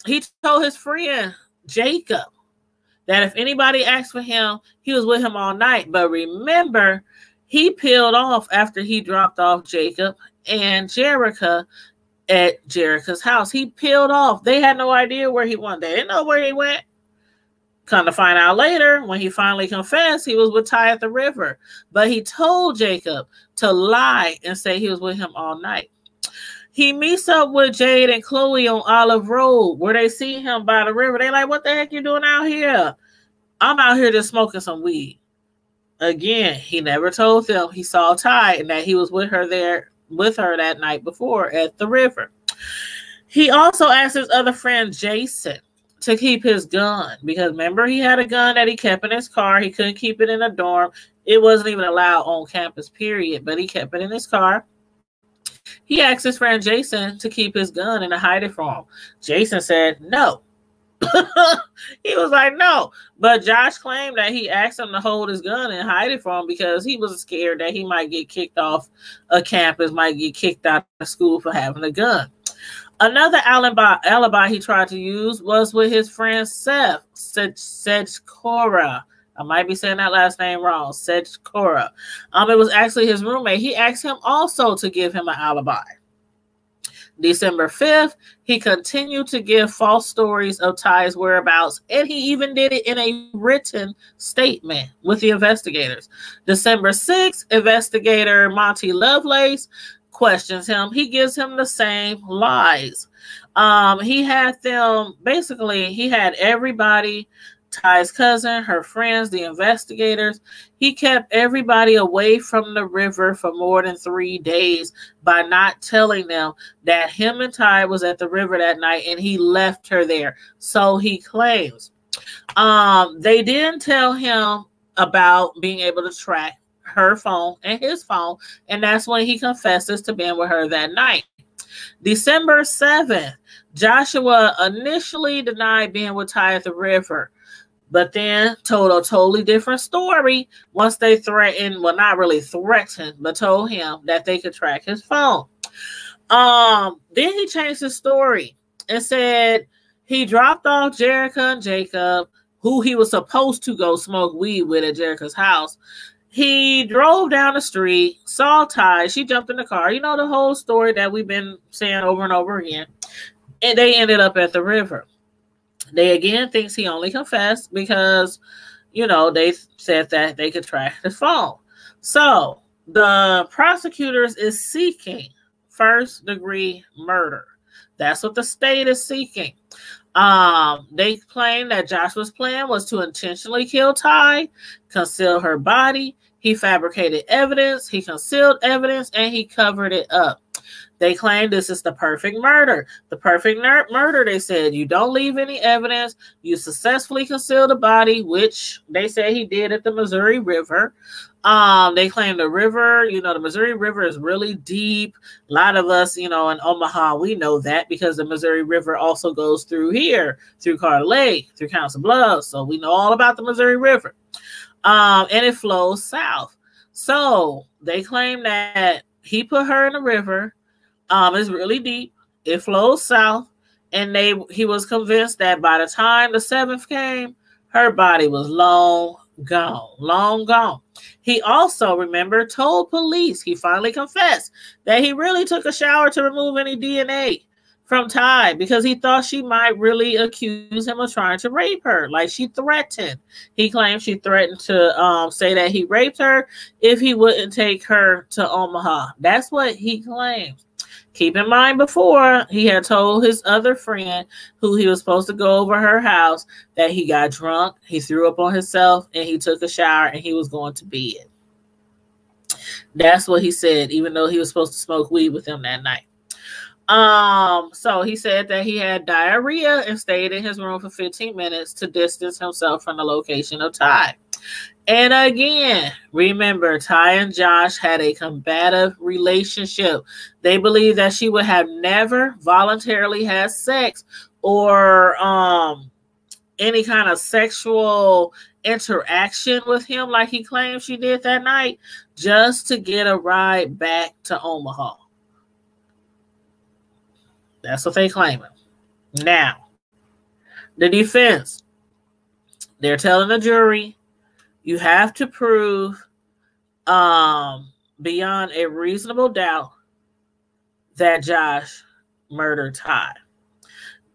He told his friend Jacob that if anybody asked for him, he was with him all night. But remember, he peeled off after he dropped off Jacob and Jerica at Jerica's house. He peeled off. They had no idea where he went. They didn't know where he went. Come to find out later, when he finally confessed, he was with Ty at the river. But he told Jacob to lie and say he was with him all night. He meets up with Jade and Chloe on Olive Road, where they see him by the river. They like, "What the heck you doing out here?" "I'm out here just smoking some weed." Again, he never told them he saw Ty and that he was with her that night before at the river. He also asked his other friend Jason to keep his gun, because remember, he had a gun that he kept in his car. He couldn't keep it in a dorm. It wasn't even allowed on campus, period, but he kept it in his car. He asked his friend Jason to keep his gun and to hide it from him. Jason said no. He was like, no. But Josh claimed that he asked him to hold his gun and hide it from him because he was scared that he might get kicked off a campus, might get kicked out of school for having a gun. Another alibi he tried to use was with his friend Seth Sedgcora. I might be saying that last name wrong. Sedgcora. It was actually his roommate. He asked him also to give him an alibi. December 5th, he continued to give false stories of Ty's whereabouts, and he even did it in a written statement with the investigators. December 6th, investigator Monty Lovelace questions him. He gives him the same lies. He had everybody, Ty's cousin, her friends, the investigators. He kept everybody away from the river for more than 3 days by not telling them that him and Ty was at the river that night and he left her there. So he claims. They didn't tell him about being able to track her phone and his phone, and that's when he confesses to being with her that night. December 7th, Joshua initially denied being with Ty at the river, but then told a totally different story once they threatened, well, not really threatened, but told him that they could track his phone. Then he changed his story and said he dropped off Jerica and Jacob, who he was supposed to go smoke weed with at Jerica's house. He drove down the street, saw Ty, she jumped in the car. You know, the whole story that we've been saying over and over again. And they ended up at the river. They again thinks he only confessed because, you know, they said that they could track his phone. So the prosecutors is seeking first-degree murder. That's what the state is seeking. They claim that Joshua's plan was to intentionally kill Ty, conceal her body. He fabricated evidence, he concealed evidence, and he covered it up. They claim this is the perfect murder. The perfect murder, they said, you don't leave any evidence. You successfully conceal the body, which they say he did at the Missouri River. They claim the river, you know, the Missouri River is really deep. A lot of us, you know, in Omaha, we know that because the Missouri River also goes through here, through Carter Lake, through Council Bluffs. So we know all about the Missouri River. And it flows south. So they claim that he put her in the river. It's really deep. It flows south. And he was convinced that by the time the 7th came, her body was long gone. He also, remember, told police, he finally confessed that he really took a shower to remove any DNA from Ty because he thought she might really accuse him of trying to rape her. Like she threatened. He claimed she threatened to say that he raped her if he wouldn't take her to Omaha. That's what he claims. Keep in mind, before he had told his other friend who he was supposed to go over her house that he got drunk, he threw up on himself, and he took a shower and he was going to bed. That's what he said, even though he was supposed to smoke weed with him that night. So he said that he had diarrhea and stayed in his room for 15 minutes to distance himself from the location of Ty. And again, remember, Ty and Josh had a combative relationship. They believed that she would have never voluntarily had sex or any kind of sexual interaction with him like he claimed she did that night, just to get a ride back to Omaha. That's what they claiming. Now, the defense, they're telling the jury, you have to prove beyond a reasonable doubt that Josh murdered Ty.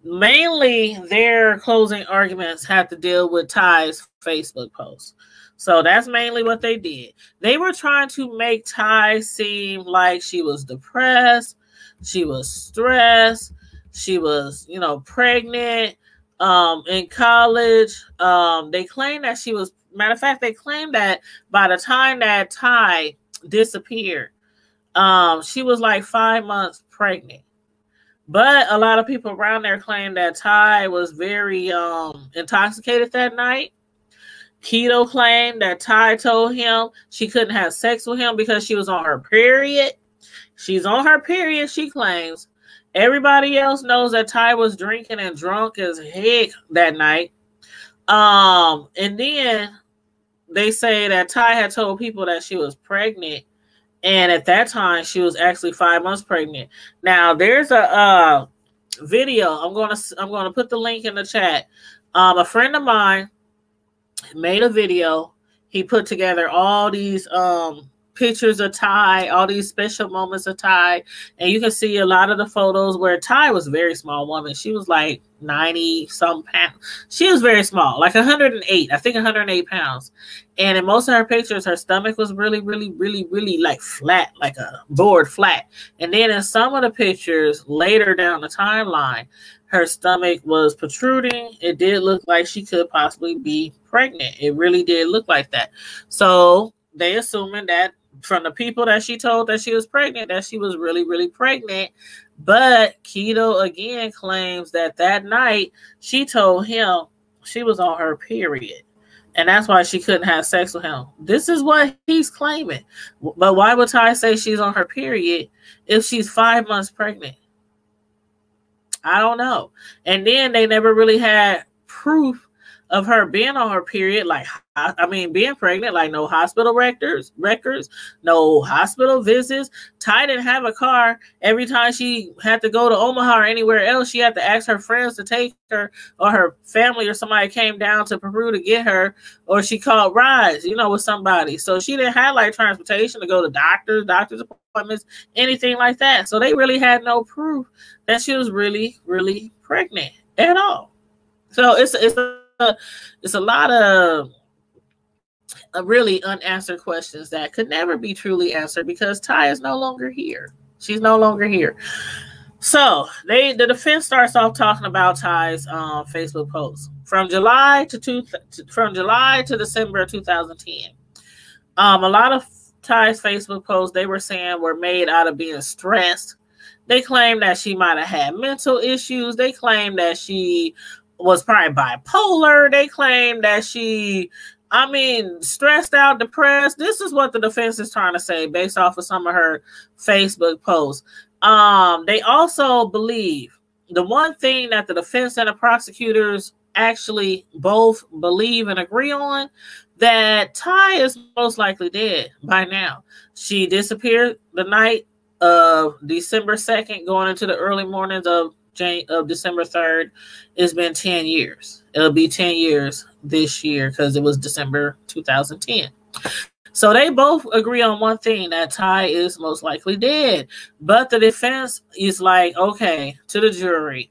Mainly, their closing arguments have to deal with Ty's Facebook post. So that's mainly what they did. They were trying to make Ty seem like she was depressed, she was stressed, she was, you know, pregnant in college. They claimed that she was, matter of fact, they claimed that by the time that Ty disappeared, she was like 5 months pregnant. But a lot of people around there claim that Ty was very intoxicated that night. Keadle claimed that Ty told him she couldn't have sex with him because she was on her period. She's on her period, she claims. Everybody else knows that Ty was drinking and drunk as heck that night. And then they say that Ty had told people that she was pregnant. And at that time, she was actually 5 months pregnant. Now, there's a video. I'm gonna put the link in the chat. A friend of mine made a video. He put together all these pictures of Ty, all these special moments of Ty, and you can see a lot of the photos where Ty was a very small woman. She was like 90 some pounds. She was very small, like 108, I think 108 pounds. And in most of her pictures, her stomach was really, really, really, really like flat, like a board flat. And then in some of the pictures later down the timeline, her stomach was protruding. It did look like she could possibly be pregnant. It really did look like that. So they assuming that from the people that she told that she was pregnant, that she was really, really pregnant. But Keadle again claims that that night she told him she was on her period. And that's why she couldn't have sex with him. This is what he's claiming. But why would Ty say she's on her period if she's 5 months pregnant? I don't know. And then they never really had proof of her being on her period, like, I mean, being pregnant, like no hospital records, no hospital visits. Ty didn't have a car. Every time she had to go to Omaha or anywhere else, she had to ask her friends to take her, or her family or somebody came down to Peru to get her, or she called rides, with somebody. So she didn't have like transportation to go to doctor's appointments, anything like that. So they really had no proof that she was really, really pregnant at all. So it's a lot of really unanswered questions that could never be truly answered because Ty is no longer here. She's no longer here. So the defense starts off talking about Ty's Facebook post from July to December of 2010. A lot of Ty's Facebook posts, they were saying, were made out of being stressed. They claimed that she might have had mental issues. They claimed that she was probably bipolar. They claimed that she, stressed out, depressed. This is what the defense is trying to say based off of some of her Facebook posts. They also believe, the one thing that the defense and the prosecutors actually both believe and agree on, that Ty is most likely dead by now. She disappeared the night of December 2nd, going into the early mornings of December 3rd. It's been 10 years. It'll be 10 years this year because it was December 2010. So they both agree on one thing, that Ty is most likely dead. But the defense is like, okay, to the jury,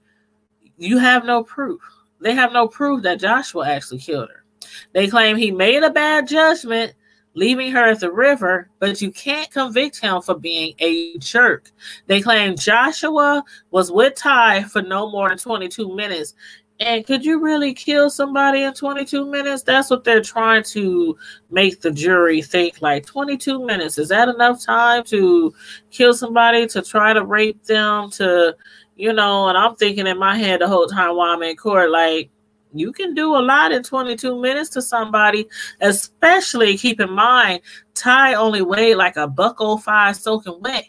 you have no proof. They have no proof that Joshua actually killed her. They claim he made a bad judgment leaving her at the river, but you can't convict him for being a jerk. They claim Joshua was with Ty for no more than 22 minutes. And could you really kill somebody in 22 minutes? That's what they're trying to make the jury think, like 22 minutes. Is that enough time to kill somebody, to try to rape them, to, and I'm thinking in my head the whole time while I'm in court, like, you can do a lot in 22 minutes to somebody, especially keep in mind, Ty only weighed like a $105 soaking wet.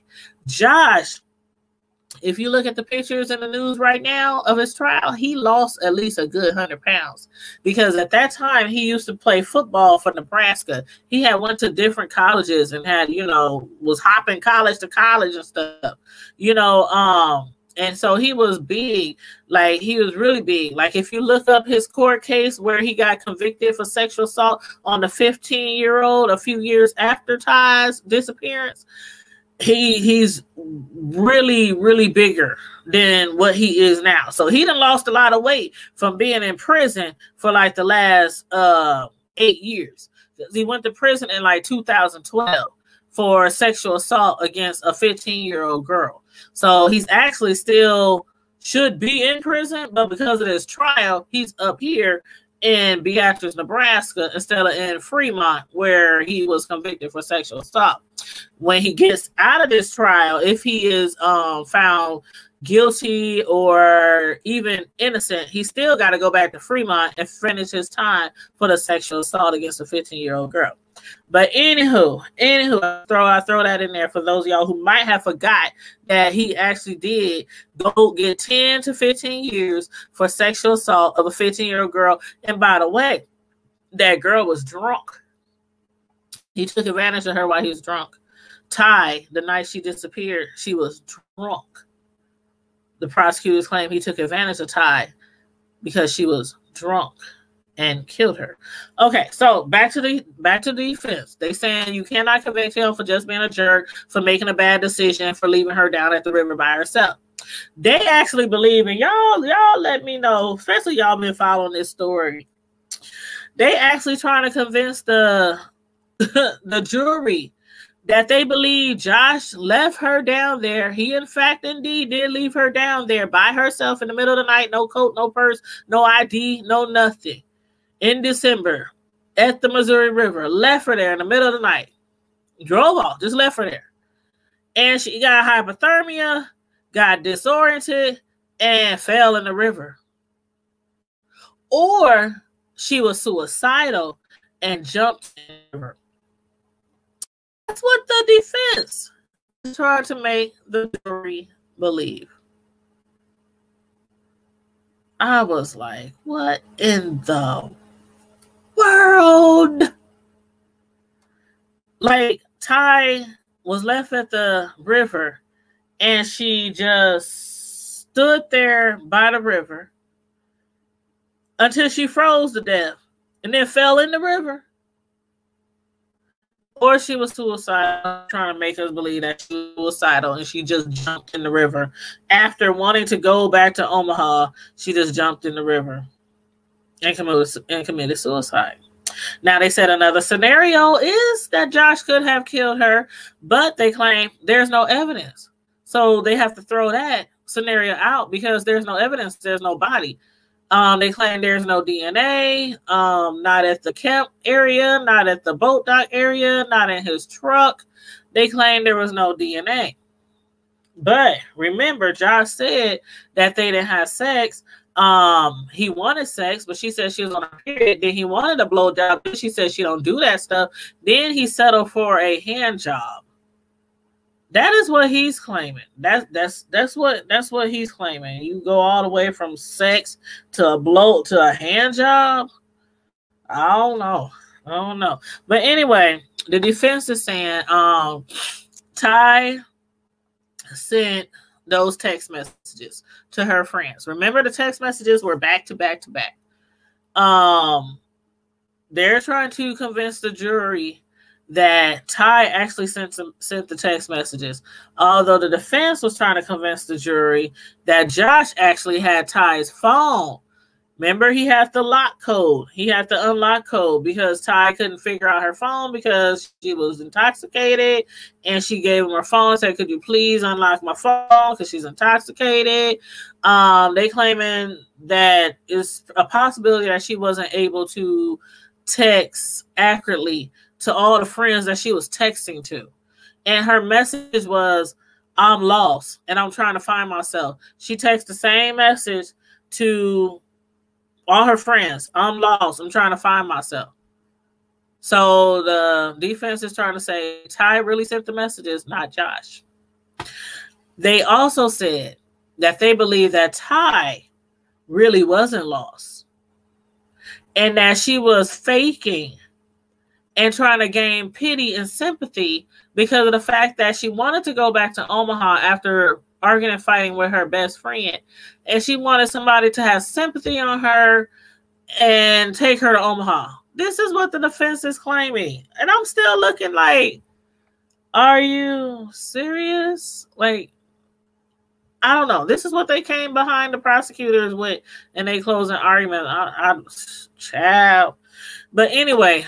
Josh, if you look at the pictures in the news right now of his trial, he lost at least a good 100 pounds because at that time he used to play football for Nebraska. He had went to different colleges and had, was hopping college to college and stuff, and so he was big, like he was really big. Like if you look up his court case where he got convicted for sexual assault on the 15-year-old a few years after Ty's disappearance, he's really, really bigger than what he is now. So he done lost a lot of weight from being in prison for like the last 8 years. He went to prison in like 2012 for sexual assault against a 15-year-old girl. So he's actually still should be in prison, but because of this trial, he's up here in Beatrice, Nebraska, instead of in Fremont, where he was convicted for sexual assault. When he gets out of this trial, if he is found guilty or even innocent, he still got to go back to Fremont and finish his time for the sexual assault against a 15-year-old girl. But anywho, I throw that in there for those of y'all who might have forgot that he actually did go get 10 to 15 years for sexual assault of a 15-year-old girl. And by the way, that girl was drunk. He took advantage of her while he was drunk. Ty, the night she disappeared, she was drunk. The prosecutors claim he took advantage of Ty because she was drunk and killed her. Okay, so back to the defense. They saying you cannot convict him for just being a jerk, for making a bad decision, for leaving her down at the river by herself. They actually believe, and y'all let me know, especially y'all been following this story. They actually trying to convince the the jury that they believe Josh left her down there. He, in fact, indeed did leave her down there by herself in the middle of the night. No coat, no purse, no ID, no nothing. In December at the Missouri River, left her there in the middle of the night. Drove off, just left her there. And she got hypothermia, got disoriented, and fell in the river. Or she was suicidal and jumped in the river. That's what the defense tried to make the jury believe. I was like, what in the world? Like, Ty was left at the river and she just stood there by the river until she froze to death and then fell in the river. Or she was suicidal, trying to make us believe that she was suicidal and she just jumped in the river. After wanting to go back to Omaha, she just jumped in the river and committed suicide. Now, they said another scenario is that Josh could have killed her, but they claim there's no evidence. So they have to throw that scenario out because there's no evidence, there's no body. They claim there's no DNA, not at the camp area, not at the boat dock area, not in his truck. They claim there was no DNA. But remember, Josh said that they didn't have sex. He wanted sex, but she said she was on a period. Then he wanted a blowjob. She said she don't do that stuff. Then he settled for a hand job. That is what he's claiming. That's what he's claiming. You go all the way from sex to a hand job. I don't know. But anyway, the defense is saying Ty sent those text messages to her friends. Remember, the text messages were back to back to back. They're trying to convince the jury that Ty actually sent the text messages, although the defense was trying to convince the jury that Josh actually had Ty's phone. Remember, he had the lock code. He had the unlock code because Ty couldn't figure out her phone because she was intoxicated, and she gave him her phone and said, "Could you please unlock my phone because she's intoxicated?" They claiming that it's a possibility that she wasn't able to text accurately to all the friends that she was texting to. And her message was, "I'm lost and I'm trying to find myself." She texted the same message to all her friends. "I'm lost. I'm trying to find myself." So the defense is trying to say Ty really sent the messages, not Josh. They also said that they believe that Ty really wasn't lost and that she was faking and trying to gain pity and sympathy because of the fact that she wanted to go back to Omaha after arguing and fighting with her best friend. And she wanted somebody to have sympathy on her and take her to Omaha. This is what the defense is claiming. And I'm still looking like, are you serious? Like, I don't know. This is what they came behind the prosecutors with in their closing argument. Child. But anyway,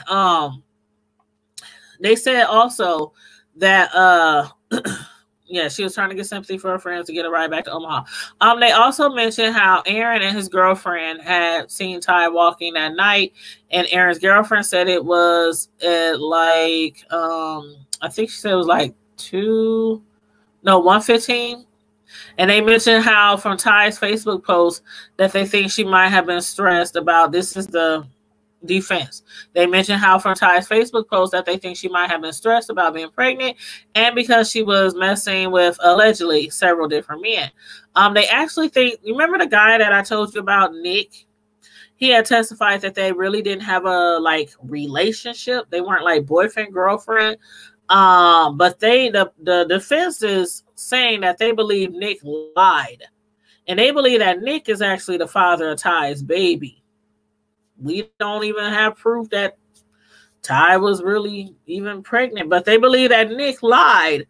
they said also that yeah, she was trying to get sympathy for her friends to get a ride back to Omaha. They also mentioned how Aaron and his girlfriend had seen Ty walking that night, and Aaron's girlfriend said it was at like I think she said it was like 1:15. And they mentioned how from Ty's Facebook post that they think she might have been stressed about, this is the defense. They mentioned how from Ty's Facebook post that they think she might have been stressed about being pregnant and because she was messing with allegedly several different men. They actually think, remember the guy that I told you about, Nick? He had testified that they really didn't have a relationship. They weren't like boyfriend, girlfriend. But the defense is saying that they believe Nick lied. And they believe that Nick is actually the father of Ty's baby. We don't even have proof that Ty was really even pregnant, but they believe that Nick lied.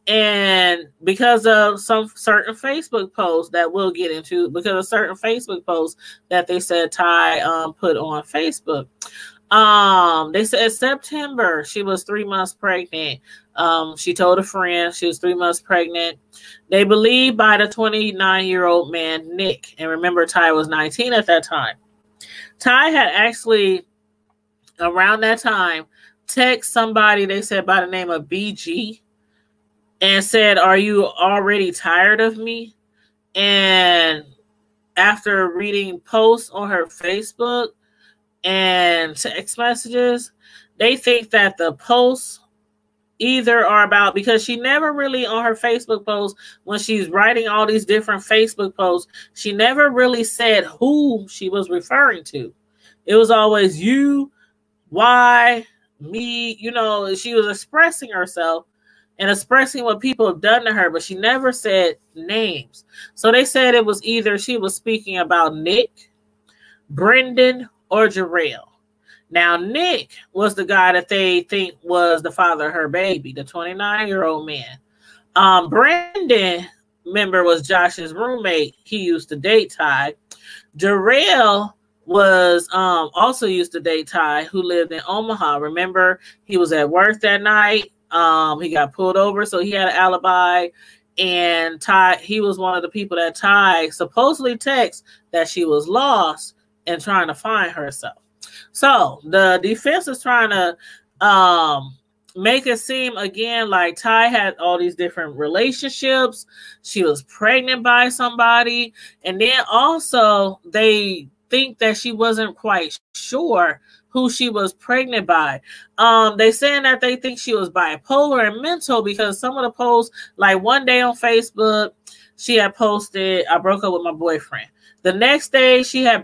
And because of some certain Facebook posts that we'll get into, because of certain Facebook posts that they said Ty put on Facebook. They said September she was 3 months pregnant. She told a friend she was 3 months pregnant. They believe by the 29-year-old man, Nick. And remember, Ty was 19 at that time. Ty had actually, around that time, text somebody, they said by the name of BG, and said, "Are you already tired of me?" And after reading posts on her Facebook and text messages. They think that the posts either are about, because she never really on her Facebook posts, when she's writing all these different Facebook posts, she never really said who she was referring to. It was always you, why, me, you know, she was expressing herself and expressing what people have done to her, but she never said names. So they said it was either she was speaking about Nick, Brendan, or Jarrell. Now, Nick was the guy that they think was the father of her baby, the 29-year-old man. Brendan, remember, was Josh's roommate. He used to date Ty. Jarrell was also used to date Ty, who lived in Omaha. Remember, he was at work that night. He got pulled over, so he had an alibi. And Ty, he was one of the people that Ty supposedly texted that she was lost and trying to find herself. So the defense is trying to make it seem again like Ty had all these different relationships. She was pregnant by somebody. And then also they think that she wasn't quite sure who she was pregnant by. They saying that they think she was bipolar and mental, because some of the posts, like one day on Facebook, she had posted, "I broke up with my boyfriend." The next day she had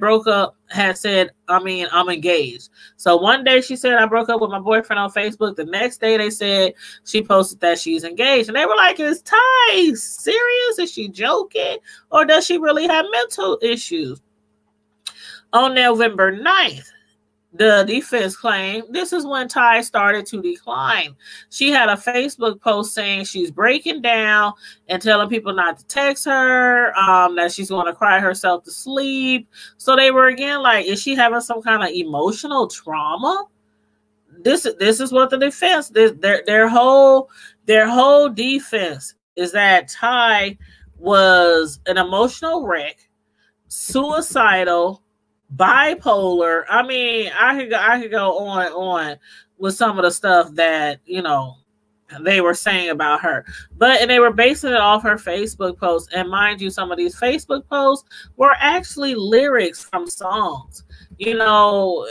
said, I'm engaged. So one day she said, "I broke up with my boyfriend" on Facebook. The next day they said she posted that she's engaged. And they were like, is Ty serious? Is she joking? Or does she really have mental issues? On November 9th, the defense claimed this is when Ty started to decline. She had a Facebook post saying she's breaking down and telling people not to text her, that she's going to cry herself to sleep. So they were again like, is she having some kind of emotional trauma? This is what the defense, their whole defense is that Ty was an emotional wreck, suicidal, bipolar. I mean, I could go on with some of the stuff that, you know, they were saying about her. And they were basing it off her Facebook posts. And mind you, some of these Facebook posts were actually lyrics from songs, you know.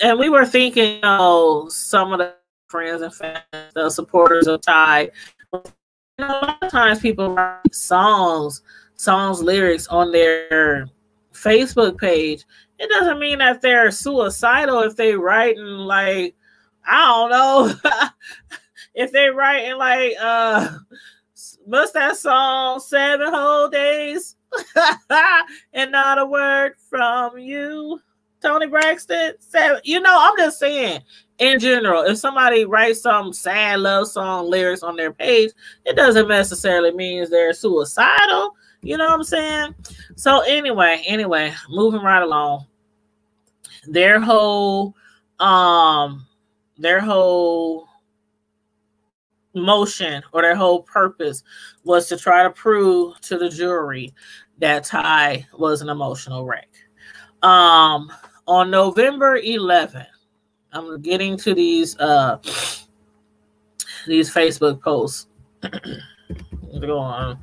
And we were thinking, you know, some of the friends and fans, the supporters of Ty, you know, a lot of times people write songs lyrics on their Facebook page. It doesn't mean that they're suicidal if they writing like, I don't know, if they writing like what's that song, 7 whole days and not a word from you, Tony Braxton. 7, you know, I'm just saying in general, if somebody writes some sad love song lyrics on their page, it doesn't necessarily mean they're suicidal. You know what I'm saying? So anyway, moving right along. Their whole motion, or their whole purpose, was to try to prove to the jury that Ty was an emotional wreck. On November 11th, I'm getting to these Facebook posts. Go on.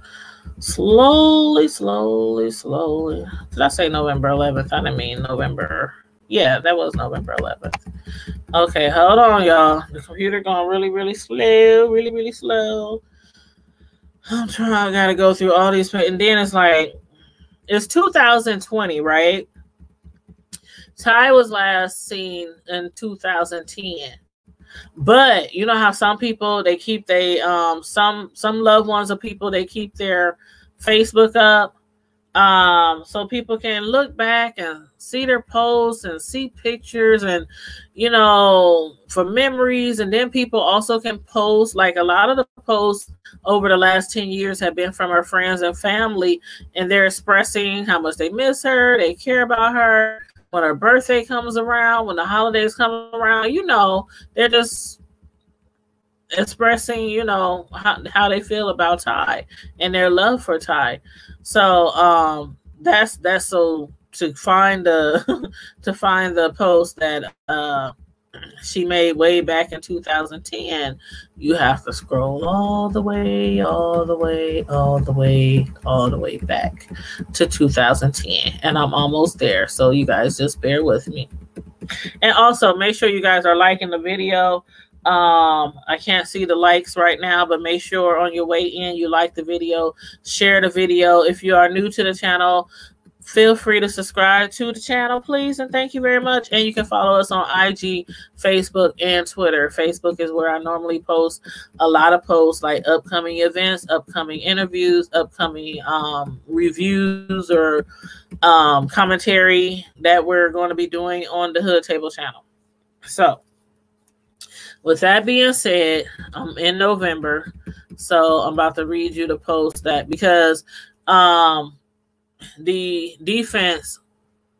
Slowly. Did I say November 11th? I didn't mean November. Yeah, that was November 11th. Okay, hold on, y'all. The computer going really slow, really slow. I'm trying. I gotta go through all these, and then it's like, it's 2020, right? Ty was last seen in 2010. But you know how some people, they keep some loved ones of people, they keep their Facebook up so people can look back and see their posts and see pictures and, you know, for memories. And then people also can post, like a lot of the posts over the last 10 years have been from her friends and family, and they're expressing how much they miss her, they care about her. When her birthday comes around, when the holidays come around, you know, they're just expressing, you know, how they feel about Ty and their love for Ty. So that's so to find the post that she made way back in 2010, you have to scroll all the way back to 2010, and I'm almost there, so you guys just bear with me. And also make sure you guys are liking the video. I can't see the likes right now, but make sure on your way in you like the video, share the video. If you are new to the channel, feel free to subscribe to the channel, please, and thank you very much. And you can follow us on IG, Facebook, and Twitter. Facebook is where I normally post a lot of posts like upcoming events, upcoming interviews, upcoming reviews or commentary that we're going to be doing on the Hood Table channel. So with that being said, I'm in November, so I'm about to read you the post that because the defense,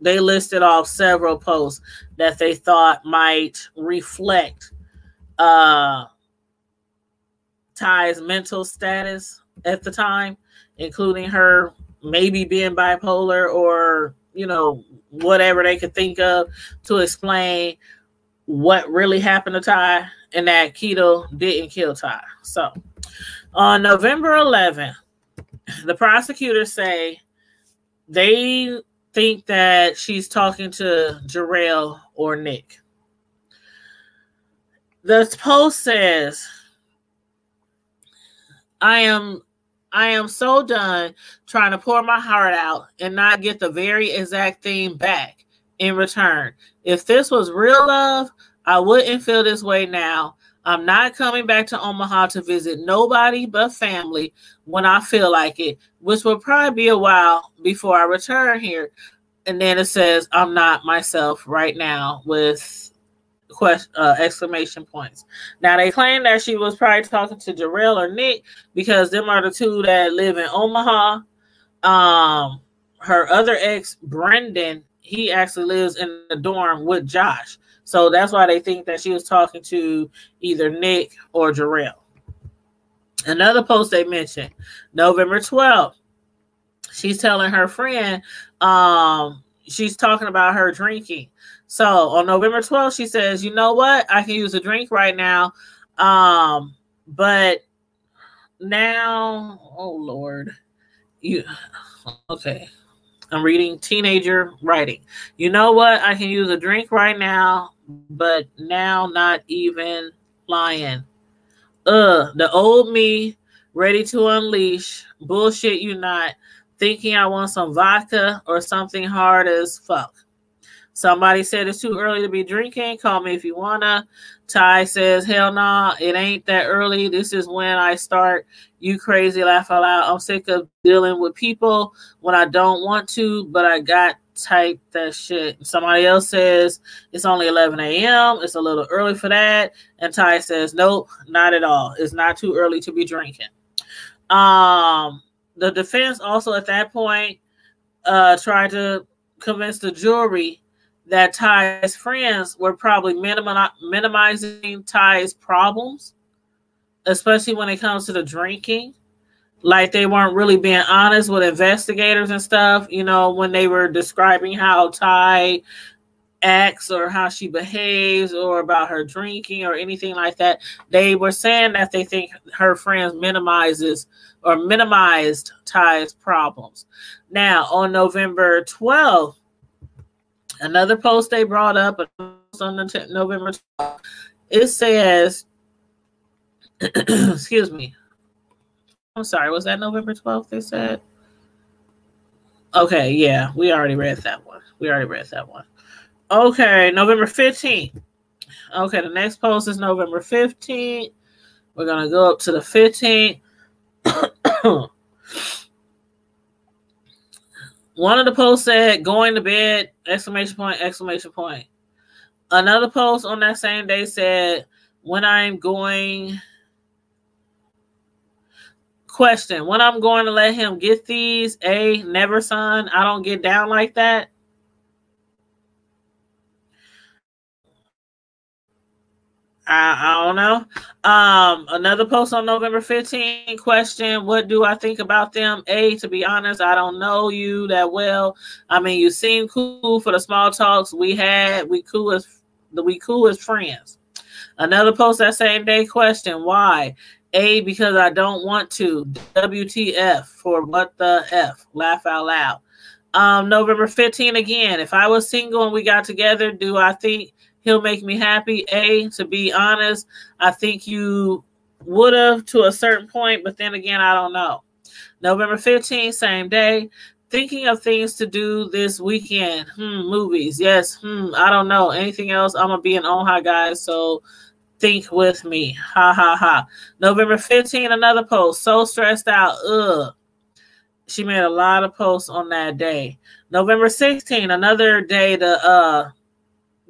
they listed off several posts that they thought might reflect Ty's mental status at the time, including her maybe being bipolar or, you know, whatever they could think of to explain what really happened to Ty and that Keadle didn't kill Ty. So on November 11th, the prosecutors say they think that she's talking to Jarrell or Nick. The post says, I am so done trying to pour my heart out and not get the very exact thing back in return. If this was real love, I wouldn't feel this way now. I'm not coming back to Omaha to visit nobody but family when I feel like it, which will probably be a while before I return here. And then it says, I'm not myself right now with exclamation points. Now, they claim that she was probably talking to Jarrell or Nick because them are the two that live in Omaha. Her other ex, Brendan, he actually lives in the dorm with Josh. So that's why they think that she was talking to either Nick or Jarrell. Another post they mentioned, November 12th, she's telling her friend, she's talking about her drinking. So on November 12th, she says, you know what? I can use a drink right now. But now, oh Lord, okay. I'm reading teenager writing. You know what? I can use a drink right now, but now not even lying. The old me ready to unleash. Bullshit you not. Thinking I want some vodka or something hard as fuck. Somebody said it's too early to be drinking. Call me if you wanna. Ty says, hell nah, it ain't that early. This is when I start. You crazy, laugh out loud. I'm sick of dealing with people when I don't want to, but I got type that shit. Somebody else says it's only 11 a.m. It's a little early for that. And Ty says, nope, not at all. It's not too early to be drinking. The defense also at that point tried to convince the jury that Ty's friends were probably minimizing Ty's problems, especially when it comes to the drinking. Like they weren't really being honest with investigators and stuff, you know, when they were describing how Ty acts or how she behaves or about her drinking or anything like that. They were saying that they think her friends minimized Ty's problems. Now, on November 12th, another post they brought up on November 12th, it says, excuse me. I'm sorry, was that November 12th they said? Okay, yeah, we already read that one. Okay, November 15th. Okay, the next post is November 15th. We're going to go up to the 15th. One of the posts said, going to bed, exclamation point, exclamation point. Another post on that same day said, when I'm going... Question, when I'm going to let him get these, never, son. I don't get down like that. I don't know. Another post on November 15th. Question, what do I think about them? To be honest, I don't know you that well. I mean, you seem cool for the small talks we had. We cool as friends. Another post that same day. Question, why? Because I don't want to. WTF for what the F? Laugh out loud. November 15 again. If I was single and we got together, do I think he'll make me happy? To be honest, I think you would have to a certain point, but then again, I don't know. November 15th, same day. Thinking of things to do this weekend. Movies. Yes. I don't know. Anything else? I'm going to be in Omaha, guys, so think with me. Ha, ha, ha. November 15th, another post. So stressed out. Ugh. She made a lot of posts on that day. November 16th, another day the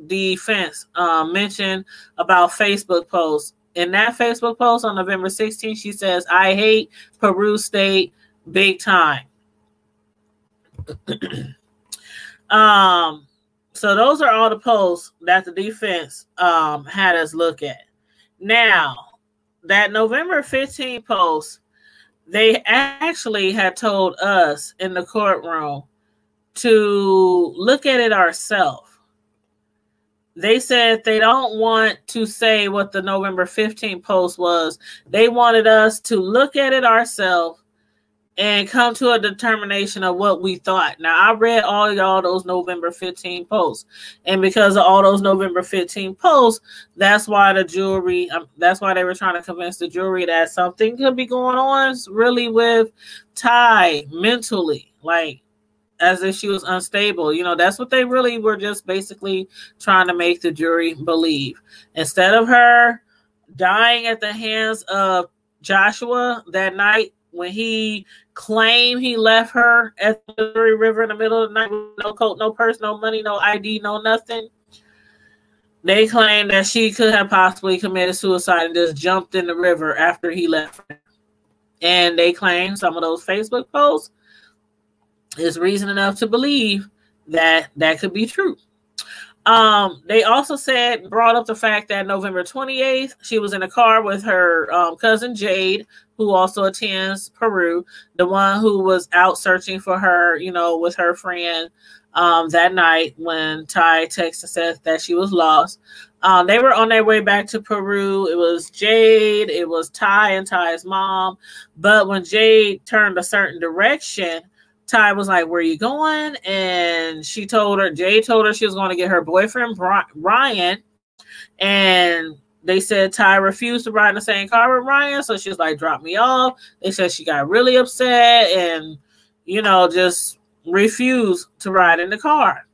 defense mentioned about Facebook posts. In that Facebook post on November 16th, she says, I hate Peru State big time. So those are all the posts that the defense had us look at. Now, that November 15th post, they actually had told us in the courtroom to look at it ourselves. They said they don't want to say what the November 15th post was. They wanted us to look at it ourselves and come to a determination of what we thought. Now, I read all y'all those November 15 posts. And because of all those November 15 posts, that's why the jury, that's why they were trying to convince the jury that something could be going on really with Ty mentally, like as if she was unstable. You know, that's what they really were just basically trying to make the jury believe. Instead of her dying at the hands of Joshua that night, when he claimed he left her at the Missouri River in the middle of the night with no coat, no purse, no money, no ID, no nothing, they claimed that she could have possibly committed suicide and just jumped in the river after he left her. And they claimed some of those Facebook posts is reason enough to believe that that could be true. They also brought up the fact that November 28th, she was in a car with her cousin Jade, who also attends Peru, the one who was out searching for her, you know, with her friend that night when Ty texted said that she was lost. They were on their way back to Peru. It was Jade, it was Ty and Ty's mom. But when Jade turned a certain direction, Ty was like, where are you going? And Jade told her she was going to get her boyfriend, Ryan. And they said Ty refused to ride in the same car with Ryan. So she was like, drop me off. They said she got really upset and, you know, just refused to ride in the car.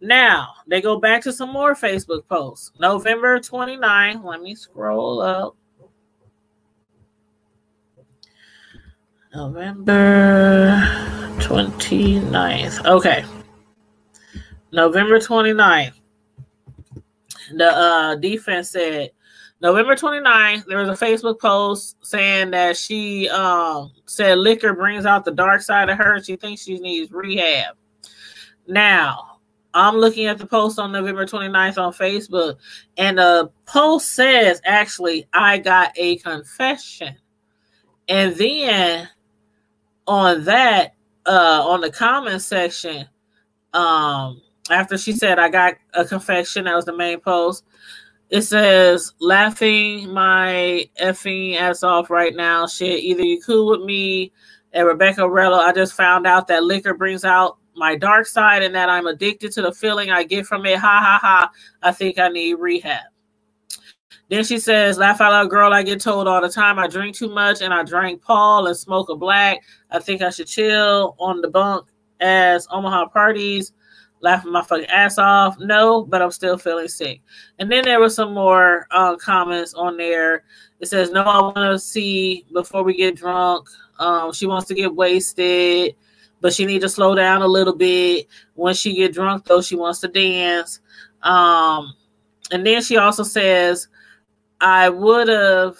Now, they go back to some more Facebook posts. November 29th. Let me scroll up. November 29th. Okay. November 29th. The defense said, November 29th, there was a Facebook post saying that she said liquor brings out the dark side of her. She thinks she needs rehab. Now, I'm looking at the post on November 29th on Facebook, and the post says, actually, I got a confession. And then on that, on the comment section, after she said, I got a confession, that was the main post, it says, laughing my effing ass off right now. Shit, either you cool with me and Rebecca Rello, I just found out that liquor brings out my dark side and that I'm addicted to the feeling I get from it. Ha, ha, ha. I think I need rehab. Then she says, laugh out loud, girl, I get told all the time I drink too much and I drank Paul and smoke a black. I think I should chill on the bunk as Omaha parties. Laughing my fucking ass off. No, but I'm still feeling sick. And then there were some more comments on there. It says, no, I want to see before we get drunk. She wants to get wasted, but she needs to slow down a little bit. When she get drunk, though, she wants to dance. And then she also says, I would have.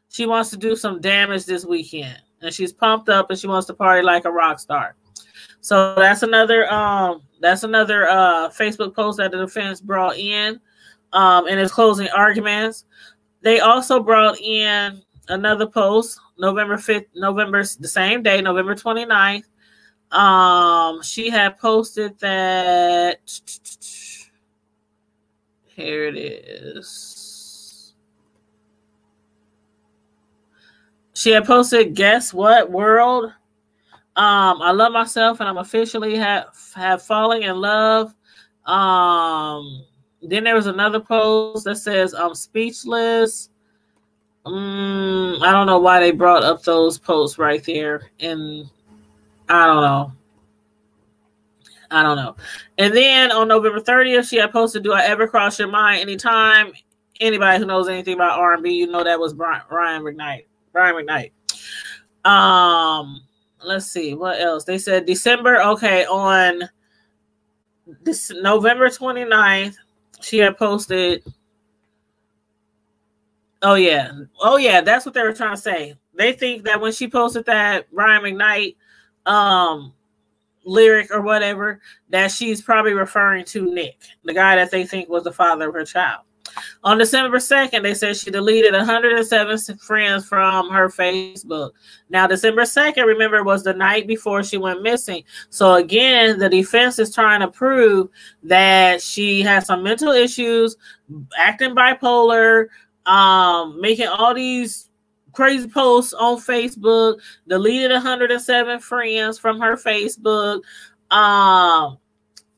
She wants to do some damage this weekend. And she's pumped up and she wants to party like a rock star. So that's another Facebook post that the defense brought in in its closing arguments. They also brought in another post, November 5th, the same day, November 29th. She had posted that, here it is. She had posted, guess what, world? I love myself and I'm officially have fallen in love. Then there was another post that says I'm speechless. I don't know why they brought up those posts right there. And I don't know. And then on November 30th, she had posted, "Do I ever cross your mind anytime?" Anybody who knows anything about R&B, you know that was Brian McKnight. Let's see what else. They said December. Okay, on this November 29th, she had posted. Oh yeah, that's what they were trying to say. They think that when she posted that Brian McKnight lyric or whatever, that she's probably referring to Nick, the guy that they think was the father of her child. On December 2nd, they said she deleted 107 friends from her Facebook. Now, December 2nd, remember, was the night before she went missing. So again, the defense is trying to prove that she has some mental issues, acting bipolar, making all these crazy posts on Facebook, deleted 107 friends from her Facebook.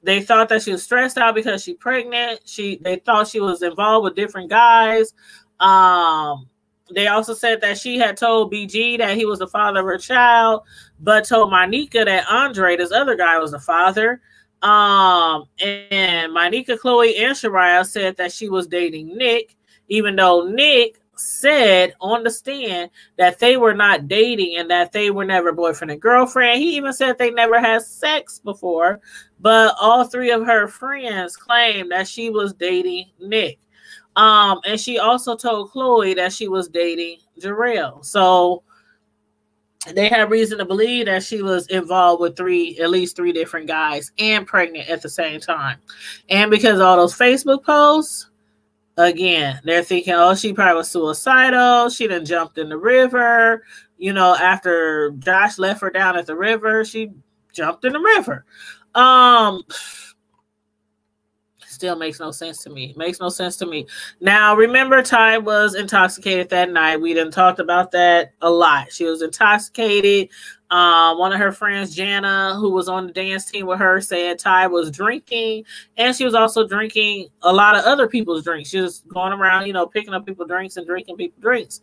They thought that she was stressed out because she's pregnant. They thought she was involved with different guys. They also said that she had told BG that he was the father of her child, but told Monica that Andre, this other guy, was the father. And Monica, Chloe, and Shariah said that she was dating Nick, even though Nick said on the stand that they were not dating and that they were never boyfriend and girlfriend. He even said they never had sex before, but all three of her friends claimed that she was dating Nick. And she also told Chloe that she was dating Jarrell. So they had reason to believe that she was involved with at least three different guys and pregnant at the same time. And because of all those Facebook posts, again, they're thinking, oh, she probably was suicidal. She done jumped in the river. You know, after Josh left her down at the river, she jumped in the river. Still makes no sense to me. Now, remember, Ty was intoxicated that night. We done talked about that a lot. She was intoxicated. One of her friends, Jana, who was on the dance team with her, said Ty was drinking, and she was also drinking a lot of other people's drinks. She was going around, you know, picking up people's drinks and drinking people's drinks.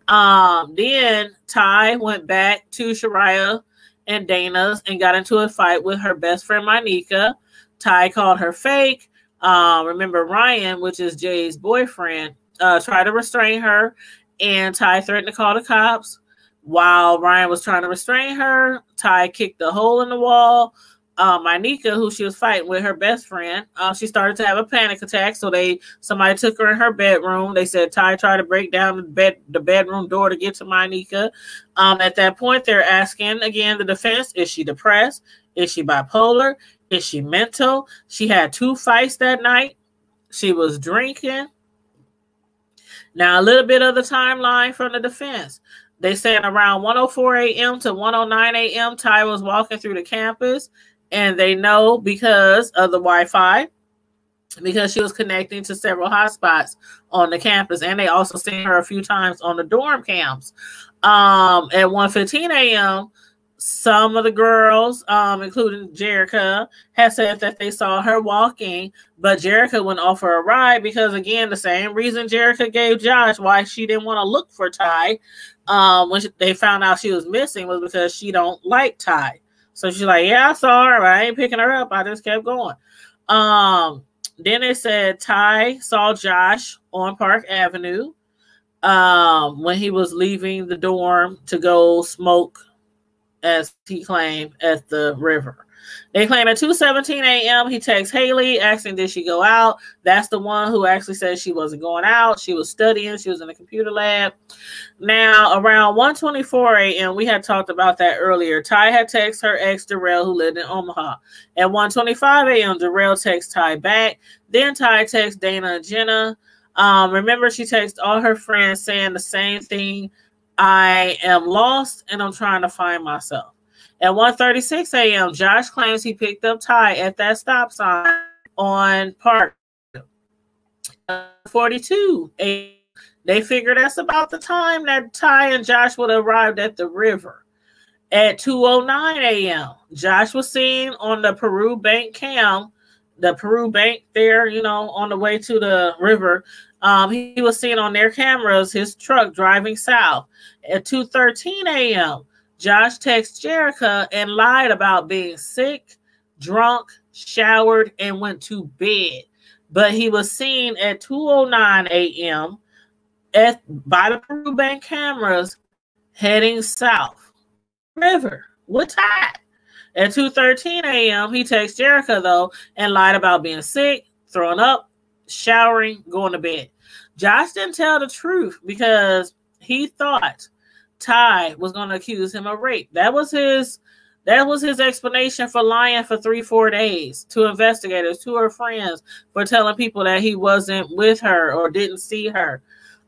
Then Ty went back to Shariah and Dana's and got into a fight with her best friend, Monica. Ty called her fake. Remember, Ryan, which is Jay's boyfriend, tried to restrain her, and Ty threatened to call the cops. While Ryan was trying to restrain her, Ty kicked a hole in the wall. Monica, who she was fighting with, her best friend, she started to have a panic attack. So somebody took her in her bedroom. They said Ty tried to break down the bedroom door to get to Monica. At that point, they're asking again the defense: is she depressed? Is she bipolar? Is she mental? She had 2 fights that night. She was drinking. Now, a little bit of the timeline from the defense. They said around 1:04 a.m. to 1:09 a.m., Ty was walking through the campus, and they know because of the Wi-Fi, because she was connecting to several hotspots on the campus, and they also seen her a few times on the dorm camps. At 1:15 a.m., some of the girls, including Jerica, had said that they saw her walking, but Jerica wouldn't offer a ride because, again, the same reason Jerica gave Josh why she didn't want to look for Ty when they found out she was missing was because she don't like Ty. So she's like, yeah, I saw her, but I ain't picking her up. I just kept going. Then they said Ty saw Josh on Park Avenue when he was leaving the dorm to go smoke, as he claimed, at the river. They claim at 2:17 a.m. he texts Haley asking, did she go out? That's the one who actually said she wasn't going out. She was studying. She was in the computer lab. Now, around 1:24 a.m., we had talked about that earlier. Ty had texted her ex, Darrell, who lived in Omaha. At 1:25 a.m., Darrell texts Ty back. Then Ty texts Dana and Jenna. Remember, she texted all her friends saying the same thing. I am lost and I'm trying to find myself. At 1:36 a.m., Josh claims he picked up Ty at that stop sign on Park. 42 a.m., they figure that's about the time that Ty and Josh would have arrived at the river. At 2:09 a.m., Josh was seen on the Peru Bank cam, the Peru Bank there, on the way to the river. He was seen on their cameras, his truck driving south. At 2:13 a.m., Josh texted Jerica and lied about being sick, drunk, showered, and went to bed. But he was seen at 2:09 a.m. by the Peru Bank cameras heading south river with Ty. At 2:13 a.m., he texted Jerica, though, and lied about being sick, throwing up, showering, going to bed. Josh didn't tell the truth because he thought Ty was going to accuse him of rape. That was his explanation for lying for 3-4 days to investigators, to her friends, for telling people that he wasn't with her or didn't see her.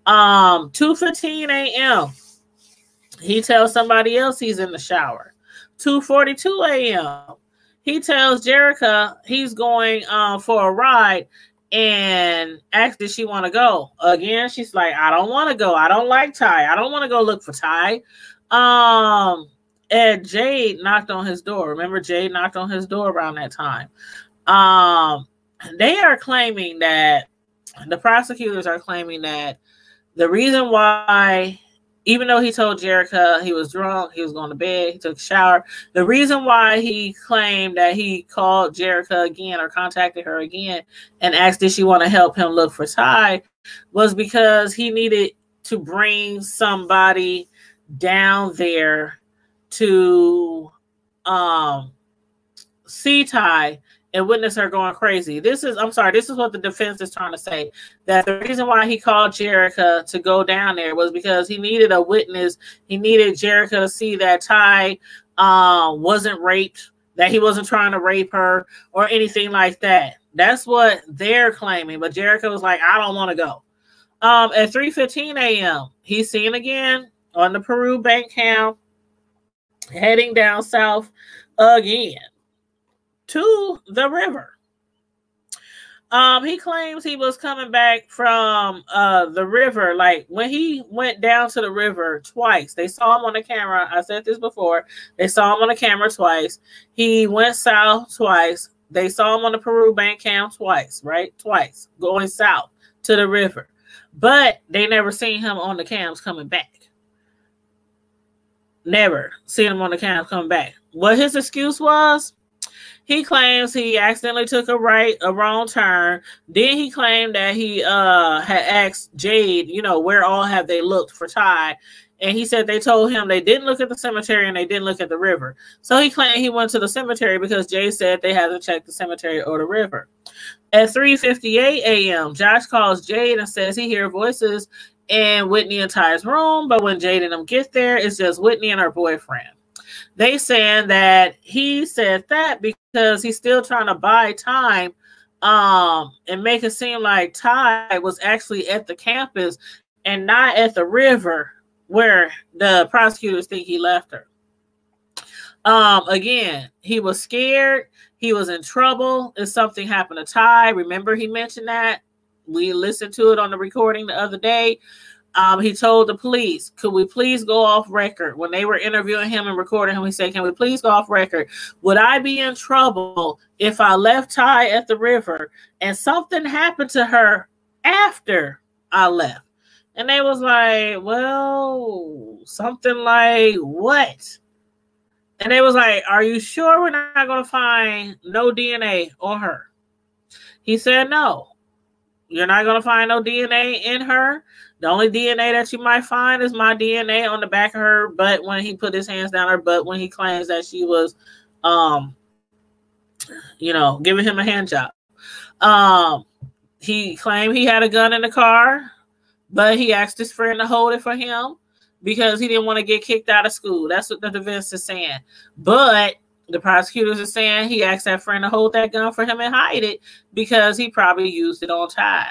2:15 a.m., he tells somebody else he's in the shower. 2:42 a.m., he tells Jerica he's going for a ride and asks if she want to go. Again, she's like, I don't want to go. I don't like Ty. I don't want to go look for Ty. And Jade knocked on his door. Remember, Jade knocked on his door around that time. They are claiming that, the prosecutors are claiming that the reason why, even though he told Jerica he was drunk, he was going to bed, he took a shower, the reason why he claimed that he called Jerica again or contacted her again and asked if she want to help him look for Ty was because he needed to bring somebody down there to see Ty and witness her going crazy. This is what the defense is trying to say, that the reason why he called Jerica to go down there was because he needed a witness. He needed Jerica to see that Ty wasn't raped, that he wasn't trying to rape her or anything like that. That's what they're claiming. But Jerica was like, I don't want to go. At 3:15 a.m., he's seen again on the Peru Bank cam heading down south again to the river. He claims he was coming back from the river. Like, when he went down to the river twice, they saw him on the camera. I said this before. They saw him on the camera twice. He went south twice. They saw him on the Peru Bank cam twice, right? Twice, going south to the river. But they never seen him on the cams coming back. Never seen him on the cams coming back. What his excuse was, he claims he accidentally took a wrong turn. Then he claimed that he had asked Jade, where all have they looked for Ty? And he said they told him they didn't look at the cemetery and they didn't look at the river. So he claimed he went to the cemetery because Jade said they haven't checked the cemetery or the river. At 3:58 a.m., Josh calls Jade and says he hears voices in Whitney and Ty's room, but when Jade and them get there, it's just Whitney and her boyfriend. They saying that he said that because he's still trying to buy time and make it seem like Ty was actually at the campus and not at the river where the prosecutors think he left her. Again, he was scared. He was in trouble if something happened to Ty. Remember, he mentioned that. We listened to it on the recording the other day. He told the police, could we please go off record? When they were interviewing him and recording him, he said, can we please go off record? Would I be in trouble if I left Ty at the river and something happened to her after I left? And they was like, well, something like what? And they was like, are you sure we're not going to find no DNA on her? He said, no, you're not going to find no DNA in her. The only DNA that you might find is my DNA on the back of her butt when he put his hands down her butt when he claims that she was, giving him a hand job. He claimed he had a gun in the car, but he asked his friend to hold it for him because he didn't want to get kicked out of school. That's what the defense is saying. But the prosecutors are saying he asked that friend to hold that gun for him and hide it because he probably used it on Ty.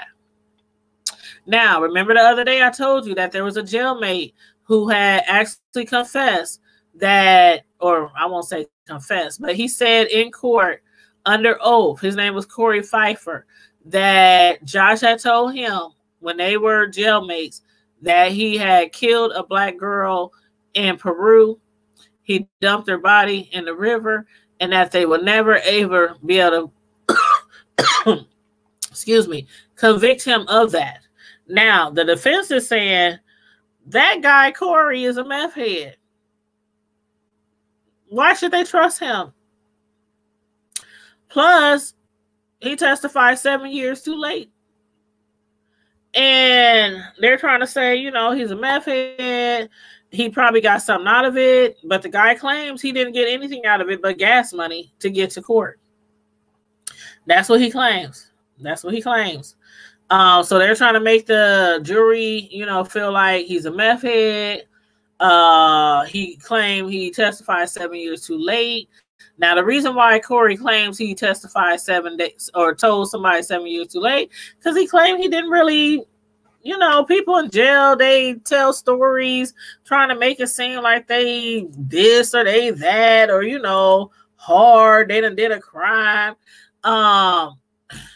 Now, remember the other day I told you that there was a jailmate who had actually confessed that, or I won't say confessed, but he said in court under oath, his name was Corey Pfeiffer, that Josh had told him when they were jailmates that he had killed a black girl in Peru. he dumped her body in the river, and that they would never ever be able to excuse me, convict him of that. Now, the defense is saying that guy Corey is a meth head. Why should they trust him? Plus, he testified 7 years too late. And they're trying to say, you know, he's a meth head. He probably got something out of it. But the guy claims he didn't get anything out of it but gas money to get to court. That's what he claims. That's what he claims. So they're trying to make the jury, you know, feel like he's a meth head. He claimed he testified 7 years too late. Now, the reason why Corey claims he testified 7 days or told somebody 7 years too late, because he claimed he didn't really, you know, people in jail, they tell stories trying to make it seem like they this or they that, or, you know, hard, they done did a crime.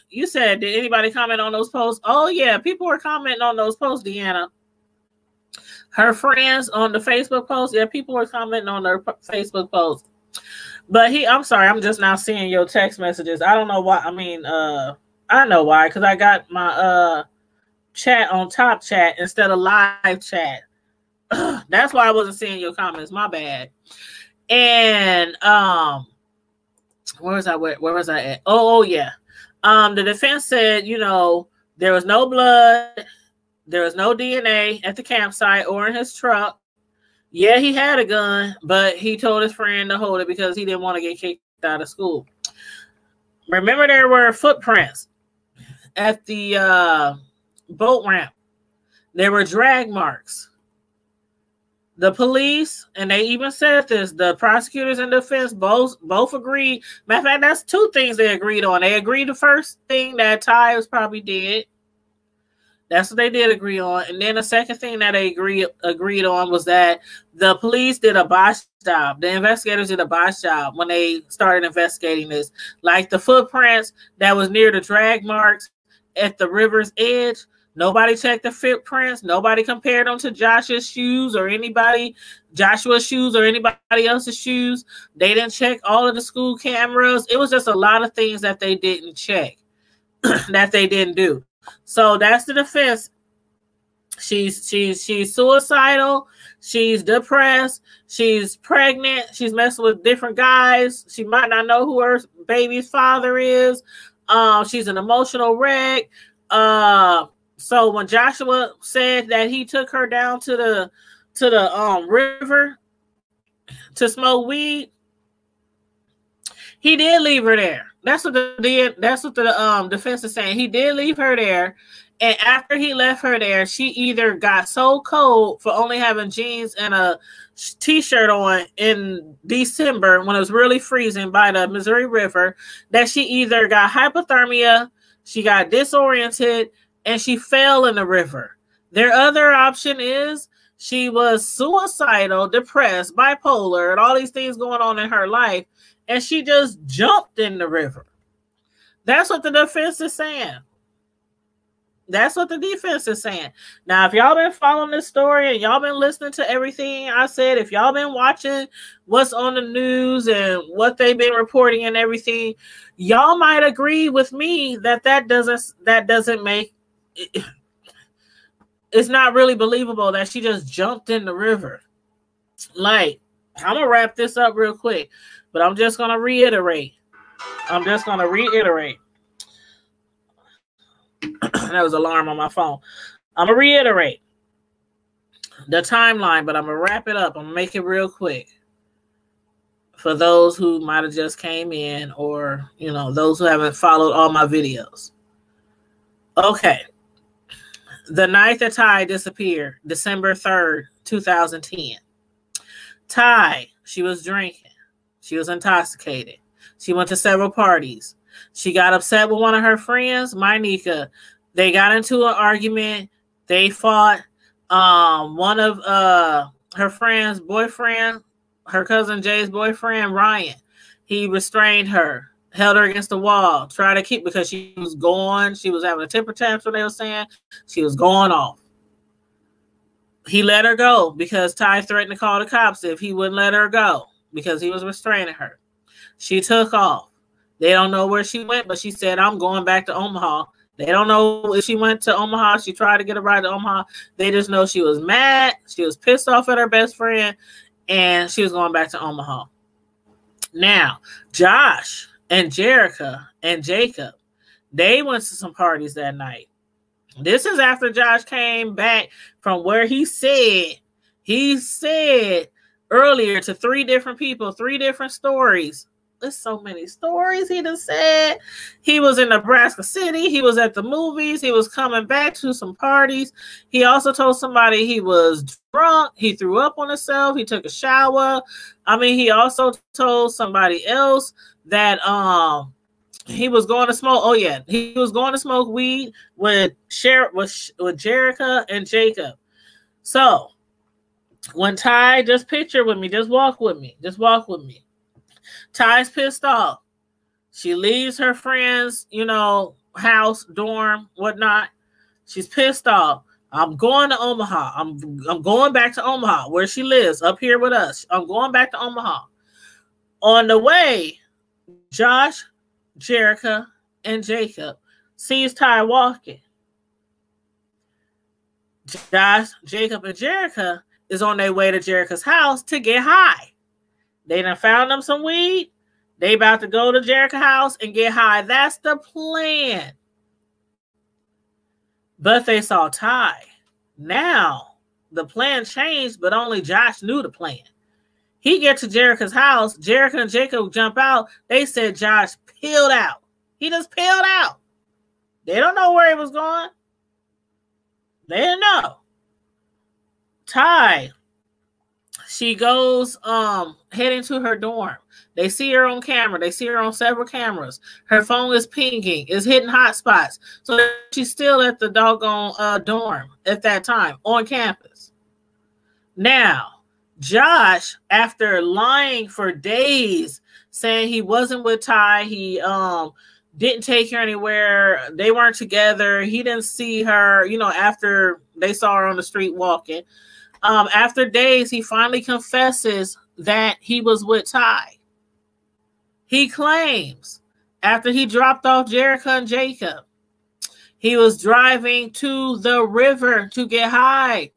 You said, did anybody comment on those posts? Oh, yeah, people were commenting on those posts, Deanna. Her friends on the Facebook post, yeah, people were commenting on their Facebook post. But I'm sorry, I'm just now seeing your text messages. I don't know why. I mean, I know why, because I got my chat on top chat instead of live chat. That's why I wasn't seeing your comments. My bad. And where was I at? Oh yeah. The defense said, you know, there was no blood, there was no DNA at the campsite or in his truck. Yeah, he had a gun, but he told his friend to hold it because he didn't want to get kicked out of school. Remember, there were footprints at the boat ramp. There were drag marks. The police, and they even said this, the prosecutors and defense both agreed. Matter of fact, that's two things they agreed on. They agreed the first thing that Ty was probably dead. That's what they did agree on. And then the second thing that they agreed on was that the police did a botch job. The investigators did a botch job when they started investigating this. Like the footprints that was near the drag marks at the river's edge. Nobody checked the footprints. Nobody compared them to Joshua's shoes or anybody else's shoes. They didn't check all of the school cameras. It was just a lot of things that they didn't check, that they didn't do. So that's the defense. She's suicidal. She's depressed. She's pregnant. She's messing with different guys. She might not know who her baby's father is. She's an emotional wreck. So when Joshua said that he took her down to the river to smoke weed, he did leave her there. That's what the defense is saying. He did leave her there, and after he left her there, she either got so cold for only having jeans and a t-shirt on in December when it was really freezing by the Missouri River that she either got hypothermia, she got disoriented, and she fell in the river. Their other option is she was suicidal, depressed, bipolar, and all these things going on in her life, and she just jumped in the river. That's what the defense is saying. That's what the defense is saying. Now, if y'all been following this story and y'all been listening to everything I said, if y'all been watching what's on the news and what they've been reporting and everything, y'all might agree with me that doesn't make it, it's not really believable that she just jumped in the river. Like, I'm gonna wrap this up real quick, but I'm just gonna reiterate. That was an alarm on my phone. I'm gonna reiterate the timeline, but I'm gonna wrap it up. I'm gonna make it real quick for those who might have just came in, or those who haven't followed all my videos. Okay. The night that Ty disappeared, December 3rd, 2010. Ty, she was drinking. She was intoxicated. She went to several parties. She got upset with one of her friends, Mynika. They got into an argument. They fought. One of her friend's boyfriend, her cousin Jay's boyfriend, Ryan, he restrained her, held her against the wall, tried to keep, because she was having a temper tantrum, they were saying. She was going off. He let her go because Ty threatened to call the cops if he wouldn't let her go because he was restraining her. She took off. They don't know where she went, but she said, I'm going back to Omaha. They don't know if she went to Omaha. She tried to get a ride to Omaha. They just know she was mad. She was pissed off at her best friend, and she was going back to Omaha. Now, Josh and Jerica and Jacob, they went to some parties that night. This is after Josh came back from where he said earlier to 3 different people, 3 different stories. There's so many stories he done said. He was in Nebraska City. He was at the movies. He was coming back to some parties. He also told somebody he was drunk. He threw up on himself. He took a shower. I mean, he also told somebody else that he was going to smoke. Oh yeah, he was going to smoke weed with Jerica and Jacob. So when Ty, just picture with me, just walk with me. Ty's pissed off. She leaves her friend's, house, dorm, whatnot. She's pissed off. I'm going to Omaha. I'm going back to Omaha, where she lives, up here with us. I'm going back to Omaha. On the way, Josh, Jerica, and Jacob sees Ty walking. Josh, Jacob, and Jerica is on their way to Jerica's house to get high. They done found them some weed. They about to go to Jerica's house and get high. That's the plan. But they saw Ty. Now, the plan changed, but only Josh knew the plan. He gets to Jerica's house. Jerica and Jacob jump out. They said Josh peeled out. He just peeled out. They don't know where he was going. They didn't know. Ty, she goes heading to her dorm. They see her on camera. They see her on several cameras. Her phone is pinging. It's hitting hot spots. So she's still at the doggone dorm at that time on campus. Now, Josh, after lying for days, saying he wasn't with Ty, he didn't take her anywhere. They weren't together. He didn't see her, after they saw her on the street walking. After days, he finally confesses that he was with Ty. He claims after he dropped off Jerica and Jacob, he was driving to the river to get high.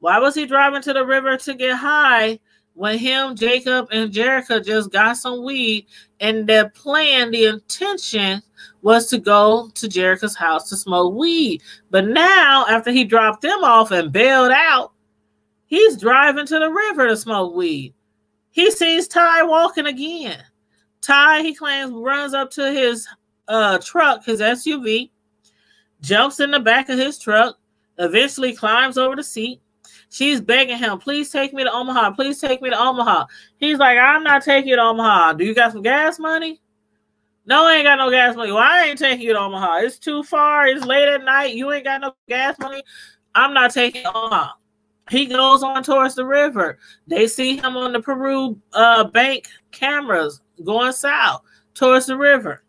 Why was he driving to the river to get high when him, Jacob, and Jerica just got some weed, and the plan, the intention was to go to Jerica's house to smoke weed? But now, after he dropped them off and bailed out, he's driving to the river to smoke weed. He sees Ty walking again. Ty, he claims, runs up to his truck, his SUV, jumps in the back of his truck, eventually climbs over the seat. She's begging him, please take me to Omaha. Please take me to Omaha. He's like, I'm not taking you to Omaha. Do you got some gas money? No, I ain't got no gas money. Well, I ain't taking you to Omaha. It's too far. It's late at night. You ain't got no gas money. I'm not taking you to Omaha. He goes on towards the river. They see him on the Peru bank cameras going south towards the river.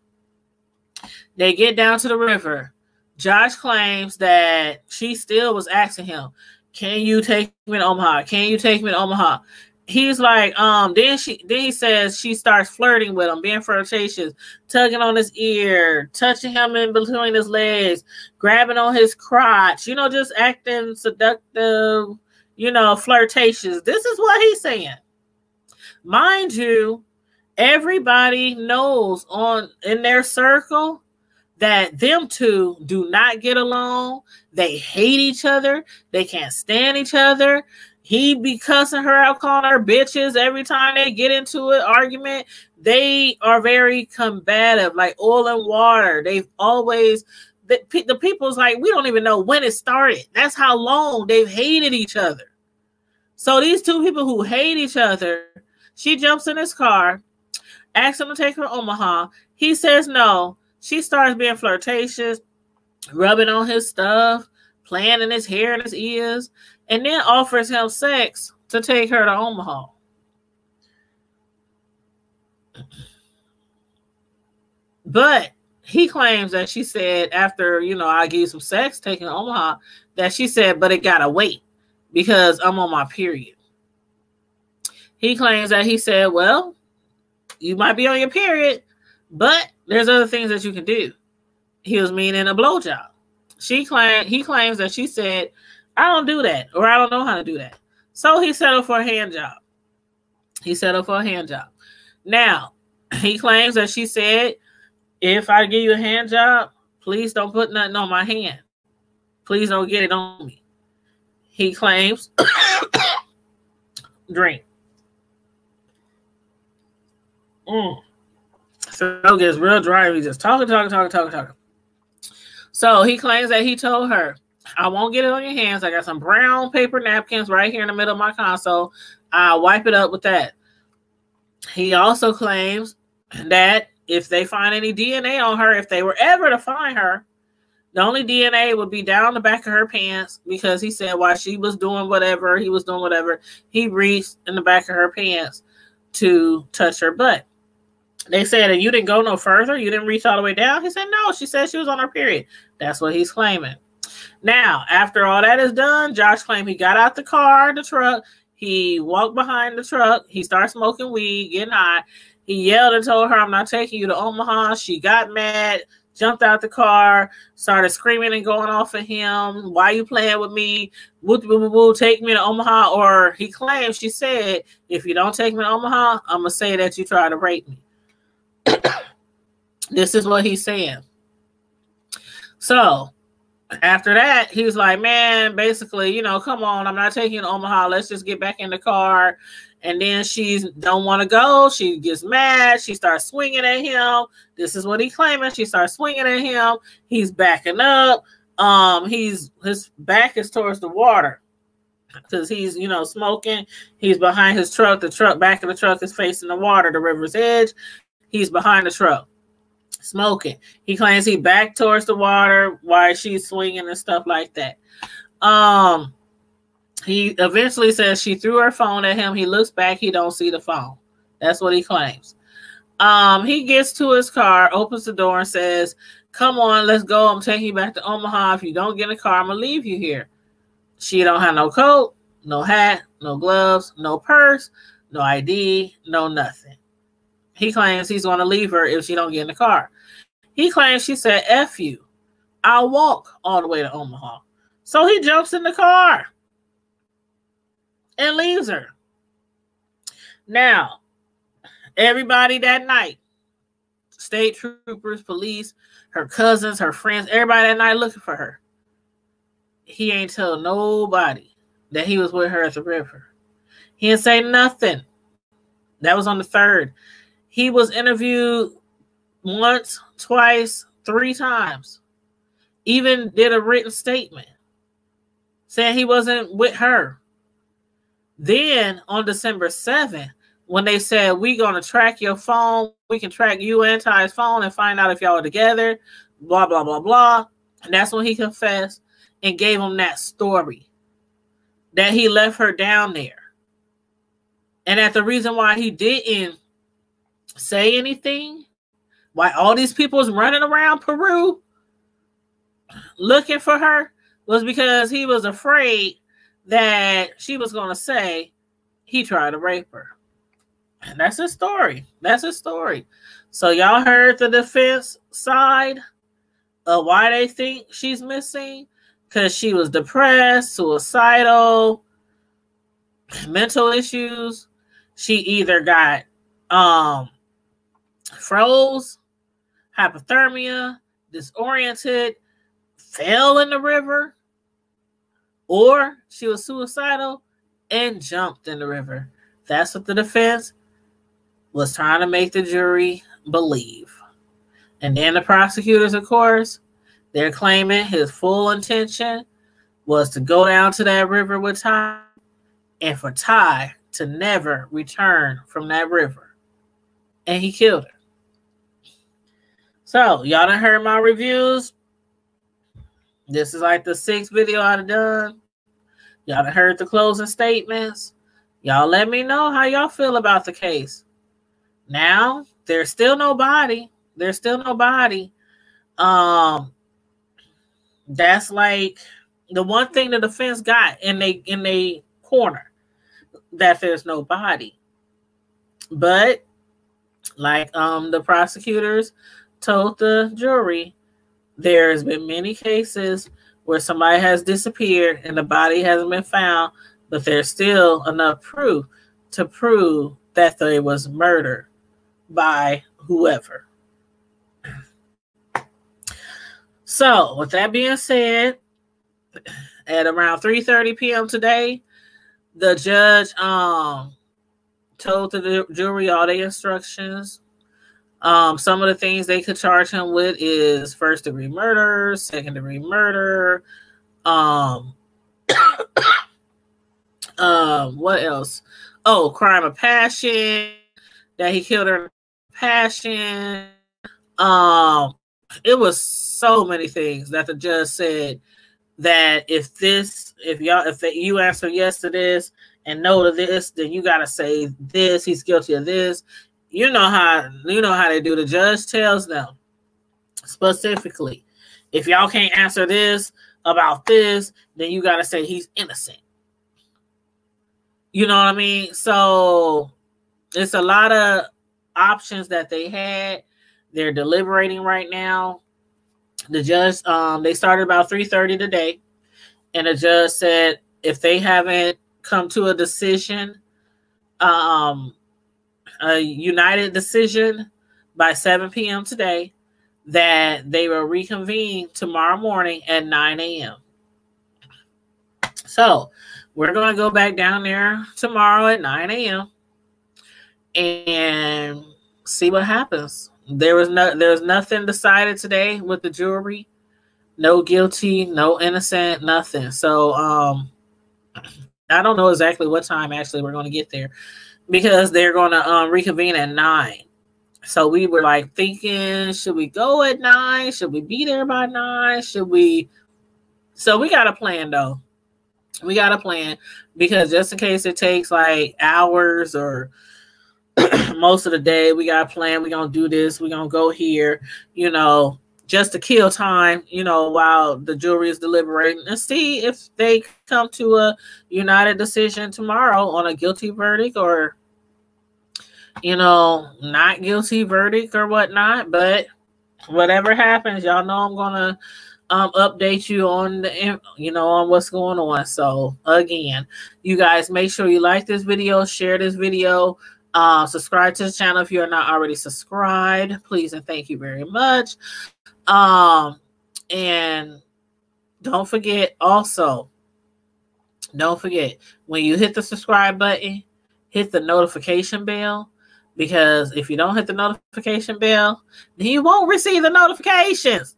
They get down to the river. Josh claims that she still was asking him, can you take me to Omaha? Can you take me to Omaha? He's like, then he says she starts flirting with him, being flirtatious, tugging on his ear, touching him in between his legs, grabbing on his crotch, just acting seductive, flirtatious. This is what he's saying. Mind you, everybody knows in their circle that them two do not get along. They hate each other. They can't stand each other. He be cussing her out, calling her bitches every time they get into an argument. They are very combative, like oil and water. They've always, the people's like, we don't even know when it started. That's how long they've hated each other. So these two people who hate each other, she jumps in his car, asks him to take her to Omaha. He says no. She starts being flirtatious, rubbing on his stuff, playing in his hair and his ears, and then offers him sex to take her to Omaha. But he claims that she said after, I give you some sex, taking Omaha, that she said, but it gotta wait. because I'm on my period. He claims that he said, well, you might be on your period, but there's other things that you can do. He was meaning a blowjob. He claims that she said, I don't do that, or I don't know how to do that. So he settled for a hand job. Now, he claims that she said, if I give you a hand job, please don't put nothing on my hand. Please don't get it on me. He claims, drink. So it gets real dry. He's just talking. So he claims that he told her, I won't get it on your hands. I got some brown paper napkins right here in the middle of my console. I'll wipe it up with that. He also claims that if they find any DNA on her, if they were ever to find her, the only DNA would be down the back of her pants, because he said while she was doing whatever, he reached in the back of her pants to touch her butt. They said, and you didn't go no further? You didn't reach all the way down? He said, no, she said she was on her period. That's what he's claiming. Now, after all that is done, Josh claimed he got out the truck. He walked behind the truck. He started smoking weed, getting high. He yelled and told her, I'm not taking you to Omaha. She got mad, jumped out the car, started screaming and going off at him. Why you playing with me? Woo, woo, woo, woo, take me to Omaha. Or he claimed she said, if you don't take me to Omaha, I'm going to say that you tried to rape me. This is what he's saying. So after that, he was like, man, basically, come on, I'm not taking you to Omaha. Let's just get back in the car. And then she don't want to go. She gets mad. She starts swinging at him. This is what he's claiming. She starts swinging at him. He's backing up. His back is towards the water because he's, smoking. He's behind his truck. The back of the truck is facing the water, the river's edge. He's behind the truck, smoking. He claims he backed towards the water while she's swinging and stuff like that. He eventually says she threw her phone at him. He looks back. He don't see the phone. That's what he claims. He gets to his car, opens the door, and says, come on, let's go. I'm taking you back to Omaha. If you don't get in the car, I'm going to leave you here. She don't have no coat, no hat, no gloves, no purse, no ID, no nothing. He claims he's going to leave her if she don't get in the car. He claims she said, F you. I'll walk all the way to Omaha. So he jumps in the car and leaves her. Now, everybody that night, state troopers, police, her cousins, her friends, everybody that night looking for her. He ain't tell nobody that he was with her at the river. He didn't say nothing. That was on the 3rd. He was interviewed once, twice, 3 times. Even did a written statement saying he wasn't with her. Then on December 7th, when they said, we're going to track your phone, we can track you and Ty's phone and find out if y'all are together, blah, blah, blah, blah. And that's when he confessed and gave him that story that he left her down there. And that the reason why he didn't say anything, why all these people was running around Peru looking for her, was because he was afraid that she was going to say he tried to rape her. And that's his story. So y'all heard the defense side of why they think she's missing? Because she was depressed, suicidal, mental issues. She either got froze, hypothermia, disoriented, fell in the river, or she was suicidal and jumped in the river. That's what the defense was trying to make the jury believe. And then the prosecutors, of course, they're claiming his full intention was to go down to that river with Ty and for Ty to never return from that river. And he killed her. So, y'all done heard my reviews. This is like the 6th video I've done. Y'all done heard the closing statements. Y'all let me know how y'all feel about the case. Now, there's still nobody. That's like The one thing the defense got in they corner, that there's no body. But like the prosecutors told the jury, there's been many cases where somebody has disappeared and the body hasn't been found, but there's still enough proof to prove that there was murder by whoever. So, with that being said, at around 3:30 p.m. today, the judge told the jury all the instructions. Some of the things they could charge him with is first-degree murder, second-degree murder. What else? Oh, crime of passion, that he killed her in passion. It was so many things that the judge said that if you answer yes to this and no to this, then you gotta say this. He's guilty of this. You know how they do. The judge tells them specifically, if y'all can't answer this about this, then you gotta say he's innocent. You know what I mean? So it's a lot of options that they had. They're deliberating right now. The judge, they started about 3:30 today, and the judge said if they haven't come to a decision, a united decision by 7 p.m. today, that they will reconvene tomorrow morning at 9 a.m. So we're going to go back down there tomorrow at 9 a.m. and see what happens. There was nothing decided today with the jury. No guilty, no innocent, nothing. So I don't know exactly what time actually we're going to get there, because they're going to reconvene at 9. So we were like thinking, should we go at 9? Should we be there by 9? Should we? So we got a plan though. We got a plan, because just in case it takes like hours or most of the day, we got a plan. We're going to do this. We're going to go here, just to kill time, while the jury is deliberating, and see if they come to a united decision tomorrow on a guilty verdict or, not guilty verdict or whatnot. But whatever happens, y'all know I'm going to update you on on what's going on. So again, you guys make sure you like this video, share this video, subscribe to the channel if you are not already subscribed, please and thank you very much. And don't forget when you hit the subscribe button, hit the notification bell, because if you don't hit the notification bell, then you won't receive the notifications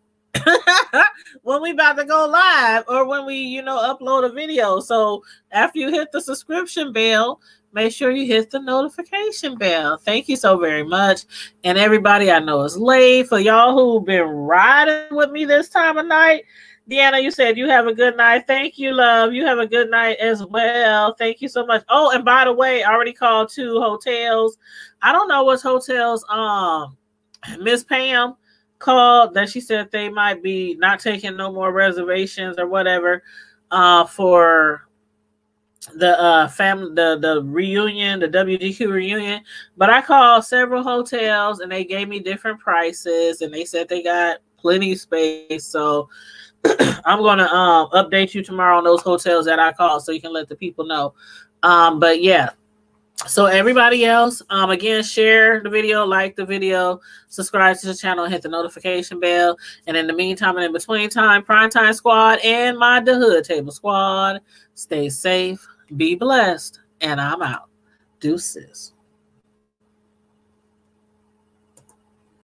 when we about to go live or when we upload a video. So after you hit the subscription bell, make sure you hit the notification bell. Thank you so very much. And everybody, I know it's late. For y'all who've been riding with me this time of night, Deanna, you said you have a good night. Thank you, love. You have a good night as well. Thank you so much. Oh, and by the way, I already called 2 hotels. I don't know what hotels Miss Pam called, that she said they might be not taking no more reservations or whatever for the family, the reunion, the WGQ reunion. But I called several hotels and they gave me different prices, and they said they got plenty of space. So I'm gonna update you tomorrow on those hotels that I called, so you can let the people know. But yeah, so everybody else, again, share the video, like the video, subscribe to the channel, and hit the notification bell. And in the meantime and in between time, Primetime Squad and my The Hood Table Squad, stay safe, be blessed, and I'm out. Deuces.